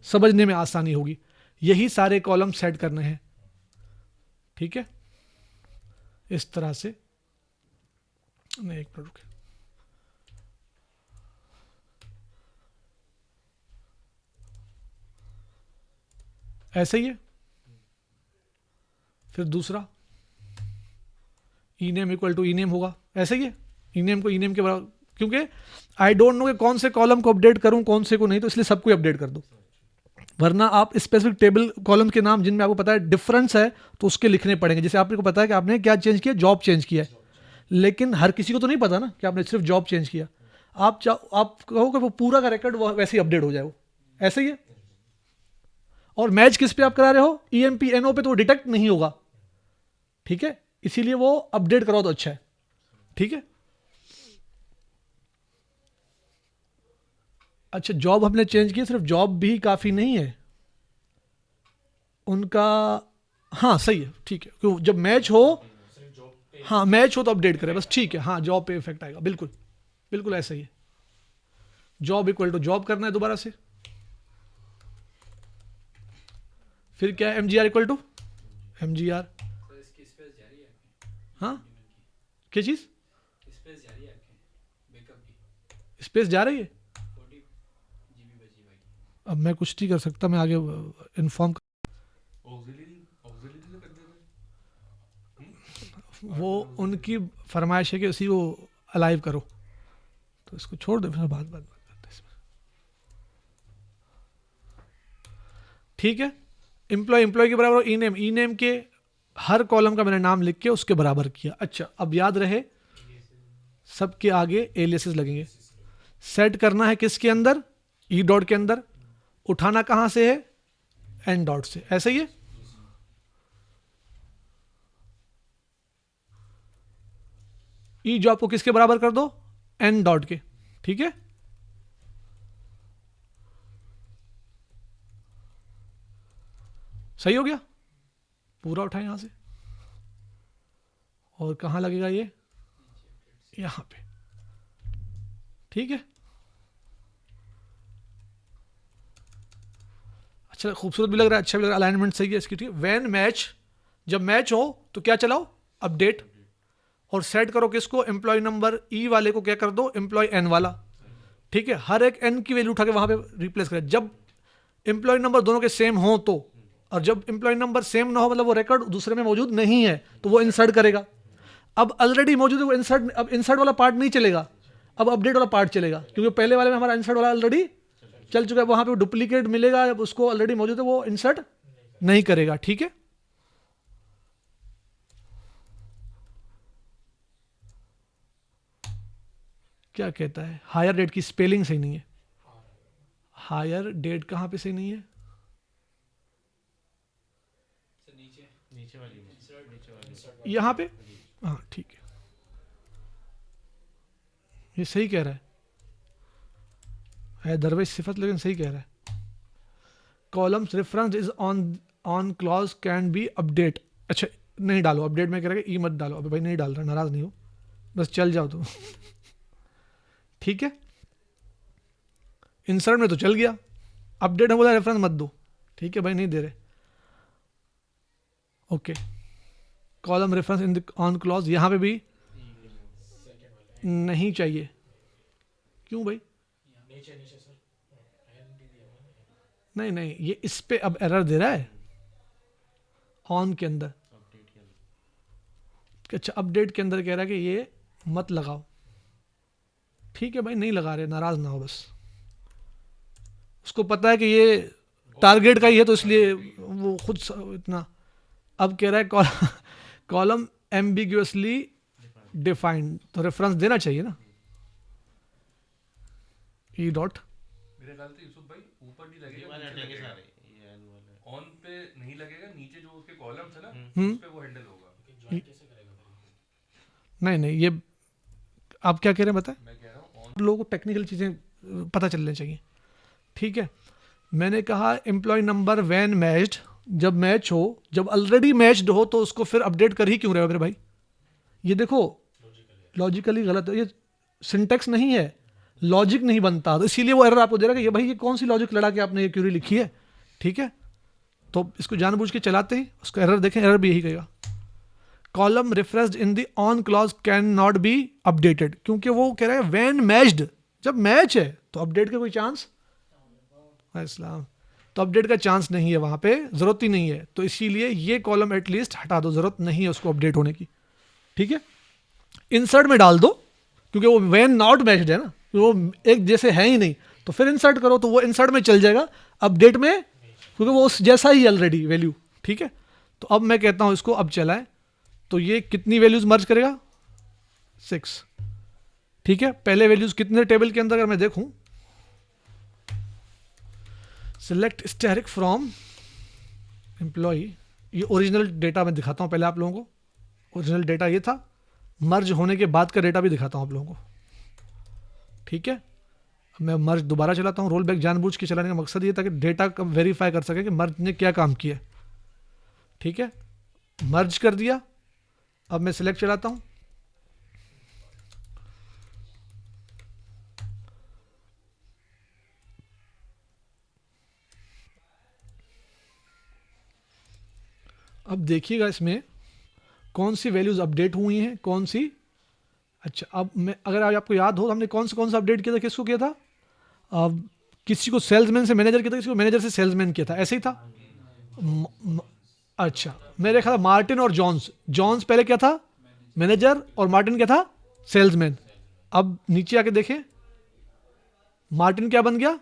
समझने में आसानी होगी। यही सारे कॉलम सेट करने हैं, ठीक है, इस तरह से। नहीं, एक मिनट रुके, ऐसे ही है। फिर दूसरा E name equal to E name होगा, ऐसे ही है, ई नेम को ई नेम के बराबर, क्योंकि आई डोंट नो कि कौन से कॉलम को अपडेट करूं कौन से को नहीं, तो इसलिए सबको अपडेट कर दो, वरना आप स्पेसिफिक टेबल कॉलम के नाम जिनमें आपको पता है डिफरेंस है तो उसके लिखने पड़ेंगे। जैसे आपको पता है कि आपने क्या चेंज किया, जॉब चेंज किया है, लेकिन हर किसी को तो नहीं पता ना कि आपने सिर्फ जॉब चेंज किया। आप कहो कि वो पूरा का रिकॉर्ड वो वैसे ही अपडेट हो जाए, वो ऐसे ही है। और मैच किस पे आप करा रहे हो, EMP NO पे, तो वो डिटेक्ट नहीं होगा, ठीक है, इसीलिए वो अपडेट कराओ तो अच्छा है, ठीक है। अच्छा, जॉब हमने चेंज की, सिर्फ जॉब भी काफ़ी नहीं है उनका, हाँ सही है, ठीक है, क्यों जब मैच हो, हाँ मैच हो तो अपडेट करें बस, ठीक है, हाँ जॉब पे इफेक्ट आएगा, बिल्कुल बिल्कुल ऐसा ही है, जॉब इक्वल टू जॉब करना है दोबारा से, फिर क्या है, MGR equal to MGR, sir इसकी स्पेस जा रही है आपकी, हाँ क्या चीज़, स्पेस जा रही है आपकी बैकअप की, स्पेस जा रही है, 40 GB बची भाई। अब मैं कुछ नहीं कर सकता, मैं आगे इन्फॉर्म, ऑक्सिलरी से कर देते वो उनकी फरमाइश है कि उसी को अलाइव करो, तो इसको छोड़ दो, फिर बात करते हैं इसमें, ठीक है। एम्प्लॉय के बराबर ई नेम के हर कॉलम का मैंने नाम लिख के उसके बराबर किया। अच्छा, अब याद रहे सबके आगे एलियासेस लगेंगे, सेट करना है किसके अंदर, ई डॉट के अंदर, उठाना कहां से है, एन डॉट से, ऐसा ही है। ई जॉब को किसके बराबर कर दो, एन डॉट के, ठीक है। सही हो गया, पूरा उठाए यहां से, और कहां लगेगा ये, यहां पे, ठीक है। अच्छा, खूबसूरत भी लग रहा है, अच्छा भी लग रहा है, अलाइनमेंट सही है इसकी, ठीक है। व्हेन मैच, जब मैच हो तो क्या चलाओ, अपडेट, और सेट करो किसको, एम्प्लॉय नंबर ई वाले को क्या कर दो, एम्प्लॉय एन वाला, ठीक है। हर एक एन की वैल्यू उठा के वहां पे रिप्लेस करें, जब एम्प्लॉय नंबर दोनों के सेम हो तो, और जब एम्प्लॉय नंबर सेम ना हो, मतलब वो रिकॉर्ड दूसरे में मौजूद नहीं है, तो वो इंसर्ट करेगा। अब ऑलरेडी मौजूद है वो इंसर्ट, अब इंसर्ट वाला पार्ट नहीं चलेगा, अब अपडेट वाला पार्ट चलेगा, क्योंकि पहले वाले में हमारा इंसर्ट वाला ऑलरेडी चल चुका है, वहां पे डुप्लीकेट मिलेगा, जब उसको ऑलरेडी मौजूद है वो इंसर्ट नहीं करेगा, ठीक है। क्या कहता है, हायर डेट की स्पेलिंग सही नहीं है, हायर डेट कहां पे सही नहीं है, सर नीचे नीचे वाली में, इंसर्ट नीचे वाली यहां पे, हाँ ठीक है, ये सही कह रहा है दरवेश सिफत, लेकिन सही कह रहा है। Columns reference is on clause can be update, अच्छा नहीं डालो, अपडेट में कह रहा है ई मत डालो, अबे भाई नहीं डाल रहा, नाराज नहीं हो, बस चल जाओ तुम ठीक है। इंसर्ट में तो चल गया, अपडेट में बोला रेफरेंस मत दो, ठीक है भाई नहीं दे रहे, okay. Column reference in the on clause, यहां पे भी नहीं चाहिए, क्यों भाई, नीचे नीचे सर नहीं नहीं, ये इस पे अब एरर दे रहा है ऑन के अंदर, अपडेट के अंदर, अच्छा अपडेट के अंदर कह रहा है कि ये मत लगाओ, ठीक है भाई नहीं लगा रहे, नाराज ना हो, बस उसको पता है कि ये टारगेट का ही है, तो इसलिए वो खुद इतना, अब कह रहा है कॉलम एम्बिग्यूअसली डिफाइंड, तो रेफरेंस देना चाहिए ना, ई डॉट, मेरे ख्याल से यूसुफ भाई ऊपर नहीं ये लगेगा, वाले नीचे हटेंगे लगेगा, सारे, ये एन वाले, ऑन पे नहीं लगेगा, नीचे जो उसके कॉलम्स है ना हम्म। उस पे वो हैंडल होगा। ज्वाइन कैसे करेगा फिर? नहीं नहीं, ये आप क्या कह रहे हैं बताएं, मैं कह रहा हूँ ऑन लोगों को टेक्निकल चीज़ें पता चलनी चाहिए, ठीक है। मैंने कहा एम्प्लॉय नंबर व्हेन मैच्ड, जब मैच हो, जब ऑलरेडी मैच्ड हो तो उसको फिर अपडेट कर ही क्यों रहे हो मेरे भाई, ये देखो लॉजिकली गलत है, ये सिंटेक्स नहीं है, लॉजिक नहीं बनता, तो इसीलिए वो एरर आपको दे रहा है कि ये भाई ये कौन सी लॉजिक लड़ा के आपने ये क्यूरी लिखी है, ठीक है। तो इसको जानबूझ के चलाते ही उसका एरर देखें, एरर भी यही कहेगा, column referenced in the on clause can not be updated, क्योंकि वो कह रहा है व्हेन मैच्ड, जब मैच है तो अपडेट का कोई चांस, इस्लाम तो अपडेट का चांस नहीं है, वहां पे जरूरत ही नहीं है, तो इसीलिए ये कॉलम एटलीस्ट हटा दो, जरूरत नहीं है उसको अपडेट होने की, ठीक है। इंसर्ट में डाल दो, क्योंकि वो व्हेन नॉट मैच्ड है ना, वो एक जैसे है ही नहीं, तो फिर इंसर्ट करो तो वो इंसर्ट में चल जाएगा, अपडेट में क्योंकि वो उस जैसा ही ऑलरेडी वैल्यू, ठीक है। तो अब मैं कहता हूं इसको अब चलाएं, तो ये कितनी वैल्यूज मर्ज करेगा, 6, ठीक है। पहले वैल्यूज कितने टेबल के अंदर अगर मैं देखूं, सिलेक्ट स्टैटिक फ्रॉम एम्प्लॉय, ये ओरिजिनल डेटा मैं दिखाता हूँ पहले आप लोगों को। ओरिजिनल डेटा ये था, मर्ज होने के बाद का डेटा भी दिखाता हूँ आप लोगों को, ठीक है। मैं मर्ज दोबारा चलाता हूँ, रोल बैक जानबूझ के चलाने का मकसद ये था कि डेटा का वेरीफाई कर सके कि मर्ज ने क्या काम किया, ठीक है। मर्ज कर दिया, अब मैं सिलेक्ट चलाता हूँ, अब देखिएगा इसमें कौन सी वैल्यूज अपडेट हुई हैं, कौन सी। अच्छा, अब मैं अगर आज आपको याद हो हमने कौन सा अपडेट किया था, किसको किया था, किसी को सेल्समैन से मैनेजर किया था, किसी को मैनेजर से सेल्समैन किया था, ऐसे ही था। अच्छा, मेरे ख्याल मार्टिन और जॉन्स पहले क्या था, मैनेजर, और मार्टिन क्या था, सेल्समैन। अब नीचे आके देखें, मार्टिन क्या बन गया,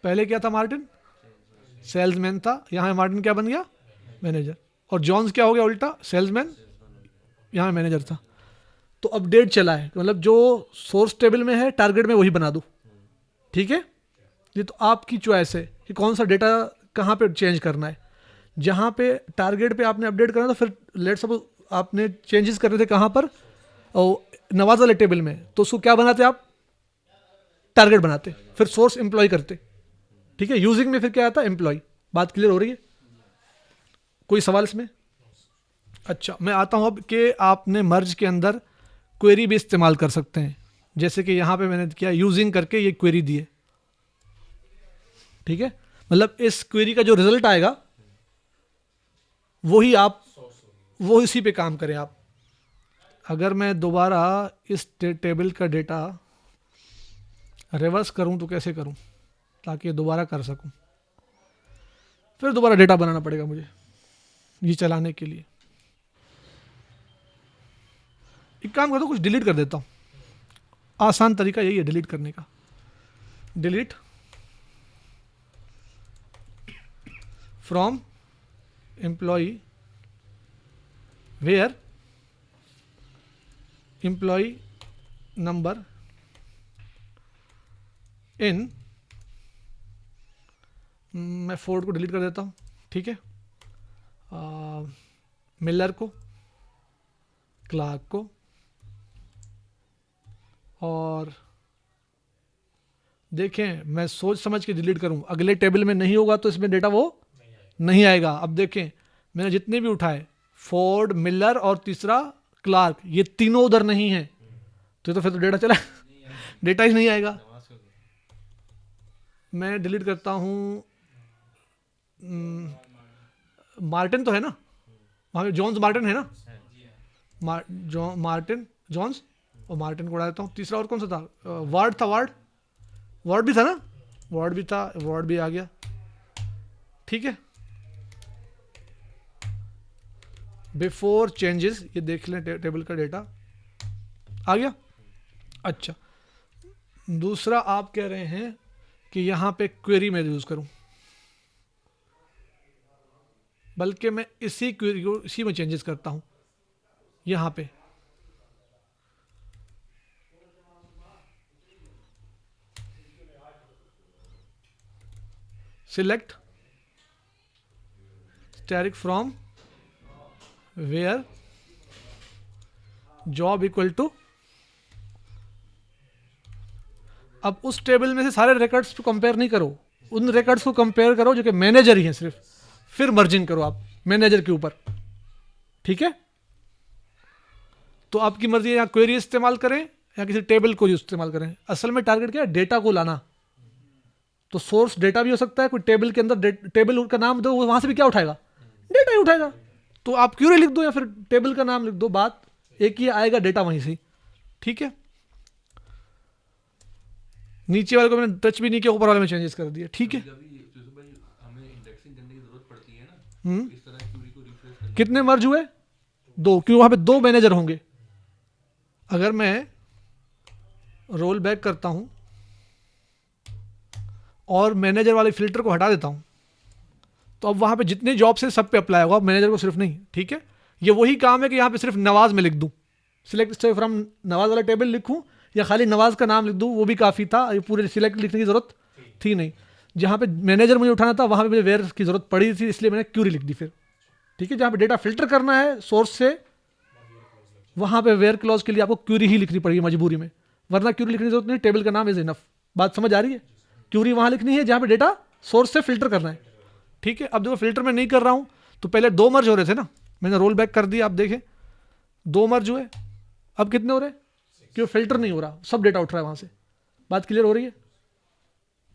पहले क्या था, मार्टिन सेल्समैन था, यहाँ मार्टिन क्या बन गया, मैनेजर। और जॉन्स क्या हो गया उल्टा, सेल्समैन, यहाँ मैनेजर था। तो अपडेट चला है, मतलब जो सोर्स टेबल में है टारगेट में वही बना दूँ, ठीक है। ये तो आपकी चॉइस है कि कौन सा डेटा कहाँ पे चेंज करना है। जहाँ पे टारगेट पे आपने अपडेट करना, तो फिर लेट सपोज आपने चेंजेस करने थे कहाँ पर, और नवाज वाले टेबल में, तो उसको क्या बनाते आप, टारगेट बनाते, फिर सोर्स एम्प्लॉय करते, ठीक है। यूजिंग में फिर क्या आता है, एम्प्लॉय। बात क्लियर हो रही है, कोई सवाल इसमें। अच्छा, मैं आता हूँ अब कि आपने मर्ज के अंदर क्वेरी भी इस्तेमाल कर सकते हैं, जैसे कि यहाँ पे मैंने किया, यूजिंग करके ये क्वेरी दी है, ठीक है। मतलब इस क्वेरी का जो रिजल्ट आएगा वही आप, वो इसी पे काम करें आप। अगर मैं दोबारा इस टेबल का डेटा रिवर्स करूं तो कैसे करूं ताकि ये दोबारा कर सकूं, फिर दोबारा डेटा बनाना पड़ेगा मुझे ये चलाने के लिए। एक काम करता हूँ, कुछ डिलीट कर देता हूँ, आसान तरीका यही है डिलीट करने का। Delete from employee where employee number in, मैं फोर्ड को डिलीट कर देता हूँ, ठीक है। मिलर को, क्लार्क को, और देखें मैं सोच समझ के डिलीट करूं, अगले टेबल में नहीं होगा तो इसमें डेटा वो नहीं आएगा। अब देखें मैंने जितने भी उठाए, फोर्ड, मिलर और तीसरा क्लार्क, ये तीनों उधर नहीं है, तो फिर तो डेटा चला डेटा ही नहीं आएगा। मैं डिलीट करता हूं, मार्टिन तो है ना वहाँ पे, जॉन्स मार्टिन है ना, मार्टिन जॉन्स, और मार्टिन को उड़ा देता हूँ। तीसरा और कौन सा था, वार्ड था, वार्ड भी था ना, वार्ड भी था, वार्ड भी आ गया, ठीक है। बिफोर चेंजेस, ये देख लें टेबल का डेटा आ गया। अच्छा, दूसरा आप कह रहे हैं कि यहाँ पे क्वेरी मैं यूज़ करूँ, बल्कि मैं इसी क्वेरी को इसी में चेंजेस करता हूँ। यहाँ पे select static from where job equal to, अब उस टेबल में से सारे रिकॉर्ड्स को कंपेयर नहीं करो, उन रिकॉर्ड्स को कंपेयर करो जो कि मैनेजर ही हैं सिर्फ, फिर मर्जिंग करो आप मैनेजर के ऊपर, ठीक है। तो आपकी मर्जी है, यहाँ क्वेरी इस्तेमाल करें या किसी टेबल को इस्तेमाल करें। असल में टारगेट क्या है, डेटा को लाना। तो सोर्स डेटा भी हो सकता है, कोई टेबल के अंदर टेबल का नाम दो, वहां से भी क्या उठाएगा, डेटा ही उठाएगा। तो आप क्वेरी लिख दो या फिर टेबल का नाम लिख दो, बात एक ही आएगा, डेटा वहीं से, ठीक है। नीचे वाले को मैंने टच भी नहीं किया, ऊपर वाले में चेंजेस कर दिया, ठीक है। हमें इंडेक्सिंग करने की जरूरत पड़ती है ना, इस तरह क्वेरी को रिफ्रेश करने। कितने मर्ज हुए, 2, क्यों वहां पे 2 मैनेजर होंगे। अगर मैं रोल बैक करता हूं और मैनेजर वाले फिल्टर को हटा देता हूं, तो अब वहां पे जितने जॉब से सब पे अप्लाई होगा, मैनेजर को सिर्फ नहीं, ठीक है। ये वही काम है कि यहाँ पे सिर्फ नवाज में लिख दूं, सिलेक्ट फ्रॉम नवाज वाला टेबल लिखूं या खाली नवाज का नाम लिख दूं, वो भी काफ़ी था, ये पूरे सिलेक्ट लिखने की ज़रूरत थी नहीं। जहाँ पे मैनेजर मुझे उठाना था वहाँ पे मुझे वेयर की ज़रूरत पड़ी थी, इसलिए मैंने क्यूरी लिख दी फिर। ठीक है, जहाँ पे डेटा फिल्टर करना है सोर्स से, वहाँ पे वेयर क्लॉज के लिए आपको क्यूरी ही लिखनी पड़ेगी मजबूरी में, वरना क्यूरी लिखने की जरूरत नहीं, टेबल का नाम इज इनफ। बात समझ आ रही है? क्यूरी वहाँ लिखनी है जहाँ पे डेटा सोर्स से फिल्टर करना है। ठीक है, अब देखो फिल्टर में नहीं कर रहा हूँ, तो पहले 2 मर्ज हो रहे थे ना, मैंने रोल बैक कर दिया, आप देखें 2 मर्ज हुए, अब कितने हो रहे हैं? क्यों फिल्टर नहीं हो रहा, सब डेटा उठ रहा है वहाँ से। बात क्लियर हो रही है?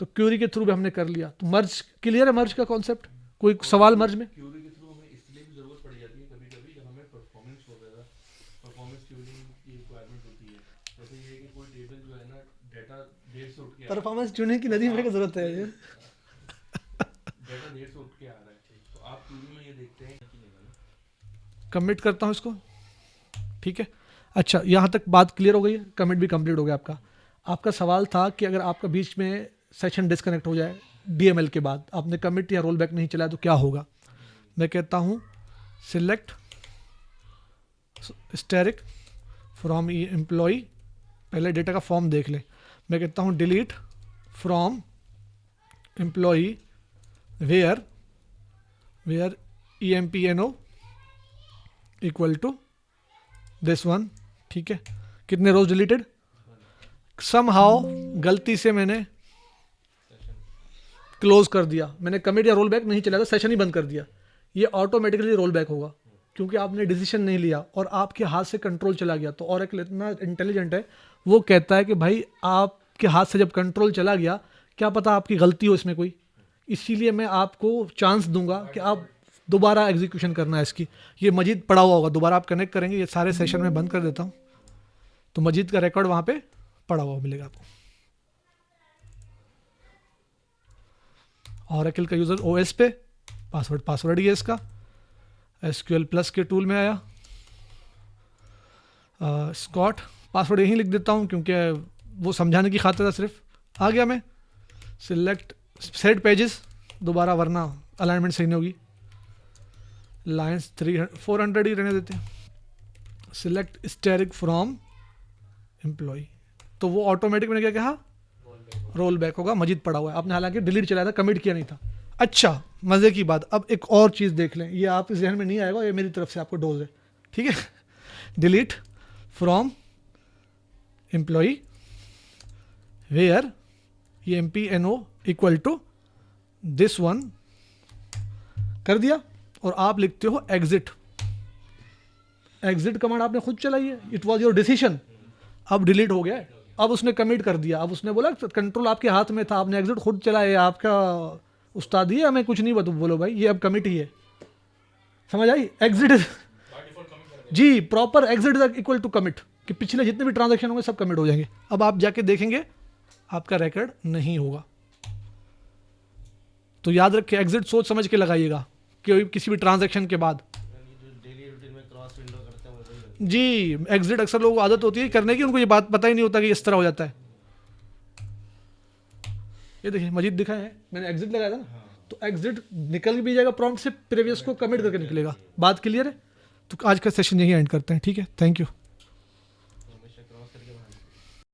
तो क्यूरी के थ्रू भी हमने कर लिया, तो मर्ज क्लियर है, मर्ज का कॉन्सेप्ट? कोई सवाल मर्ज में? क्यूरी के थ्रू हमें इसलिए भी जरूरत पड़ जाती है कभी कभी जब हमें परफॉर्मेंस वगैरह परफॉर्मेंस ट्यूनिंग की रिक्वायरमेंट होती है। जैसे ये है कि कोई टेबल जो है ना डेटा देर से उठ के परफॉर्मेंस चुनने की नदी में क्या जरूरत है? डेटा देर से उठ के आ रहा है, तो आप क्यूरी में ये देखते हैं कि कमिट करता हूँ इसको। ठीक है, अच्छा यहाँ तक बात क्लियर हो गई है, कमिट भी कंप्लीट हो गया आपका। आपका सवाल था कि अगर आपका बीच में सेशन डिस्कनेक्ट हो जाए डीएमएल के बाद, आपने कमिट या रोल बैक नहीं चलाया तो क्या होगा? मैं कहता हूँ सिलेक्ट स्टैटिक फ्रॉम एम्प्लॉय, पहले डेटा का फॉर्म देख लें। मैं कहता हूँ delete from employee where EMPNO equal to this one. ठीक है, कितने रोज डिलीटेड? समहाउ गलती से मैंने क्लोज कर दिया, मैंने कमिट या रोल बैक नहीं चलाया था, सेशन ही बंद कर दिया, ये ऑटोमेटिकली रोल बैक होगा क्योंकि आपने डिसीजन नहीं लिया और आपके हाथ से कंट्रोल चला गया। तो ऑरेकल इतना इंटेलिजेंट है, वो कहता है कि भाई आपके हाथ से जब कंट्रोल चला गया, क्या पता आपकी गलती हो इसमें कोई, इसीलिए मैं आपको चांस दूंगा कि आप दोबारा एग्जीक्यूशन करना है इसकी। ये मजीद पड़ा हुआ होगा, दोबारा आप कनेक्ट करेंगे, ये सारे सेशन में बंद कर देता हूँ, तो मजीद का रिकॉर्ड वहाँ पे पड़ा हुआ मिलेगा आपको। ऑरेकल का यूज़र OS पे, पासवर्ड ही है इसका, SQL प्लस के टूल में आया, स्कॉट पासवर्ड यहीं लिख देता हूँ क्योंकि वो समझाने की खातिर था सिर्फ। आ गया मैं, सिलेक्ट सेट पेजेस दोबारा, वरना अलाइनमेंट सही नहीं होगी, लाइन्स 400 ही रहने देते हैं। सिलेक्ट स्टैटिक फ्रॉम एम्प्लॉय, तो वो ऑटोमेटिक मैंने क्या कहा, रोल बैक होगा, मजीद पड़ा हुआ है, आपने हालांकि डिलीट चलाया था, कमिट किया नहीं था। अच्छा, मज़े की बात, अब एक और चीज़ देख लें, ये आप जहन में नहीं आएगा, ये मेरी तरफ से आपको डोज है। ठीक है, delete from employee where EMPNO equal to this one कर दिया, और आप लिखते हो एग्जिट। एग्जिट कमांड आपने खुद चलाई है, इट वॉज योर डिसीजन, अब डिलीट हो गया है, अब उसने कमिट कर दिया, अब उसने बोला कंट्रोल आपके हाथ में था, आपने एग्जिट खुद चलाया, आपका उस्ताद ही है, हमें कुछ नहीं बोलो भाई, ये अब कमिट ही है। समझ आई? एग्जिट जी, proper exit is equal to commit, कि पिछले जितने भी ट्रांजैक्शन होंगे सब कमिट हो जाएंगे। अब आप जाके देखेंगे आपका रिकॉर्ड नहीं होगा, तो याद रखिए एग्जिट सोच समझ के लगाइएगा कि किसी भी ट्रांजैक्शन के बाद। जो डेली रूटीन में क्रॉस विंडो करते हैं वो वही जी, एग्जिट अक्सर लोगों को आदत होती है करने की, उनको ये बात पता ही नहीं होता कि इस तरह हो जाता है। ये देखिए मजीद दिखाए हैं, मैंने एग्जिट लगाया था ना, तो एग्जिट निकल भी जाएगा प्रॉम्प्ट से, प्रीवियस को कमिट करके निकलेगा। बात क्लियर है? तो आज का सेशन यही एंड करते हैं। ठीक है, थैंक यू।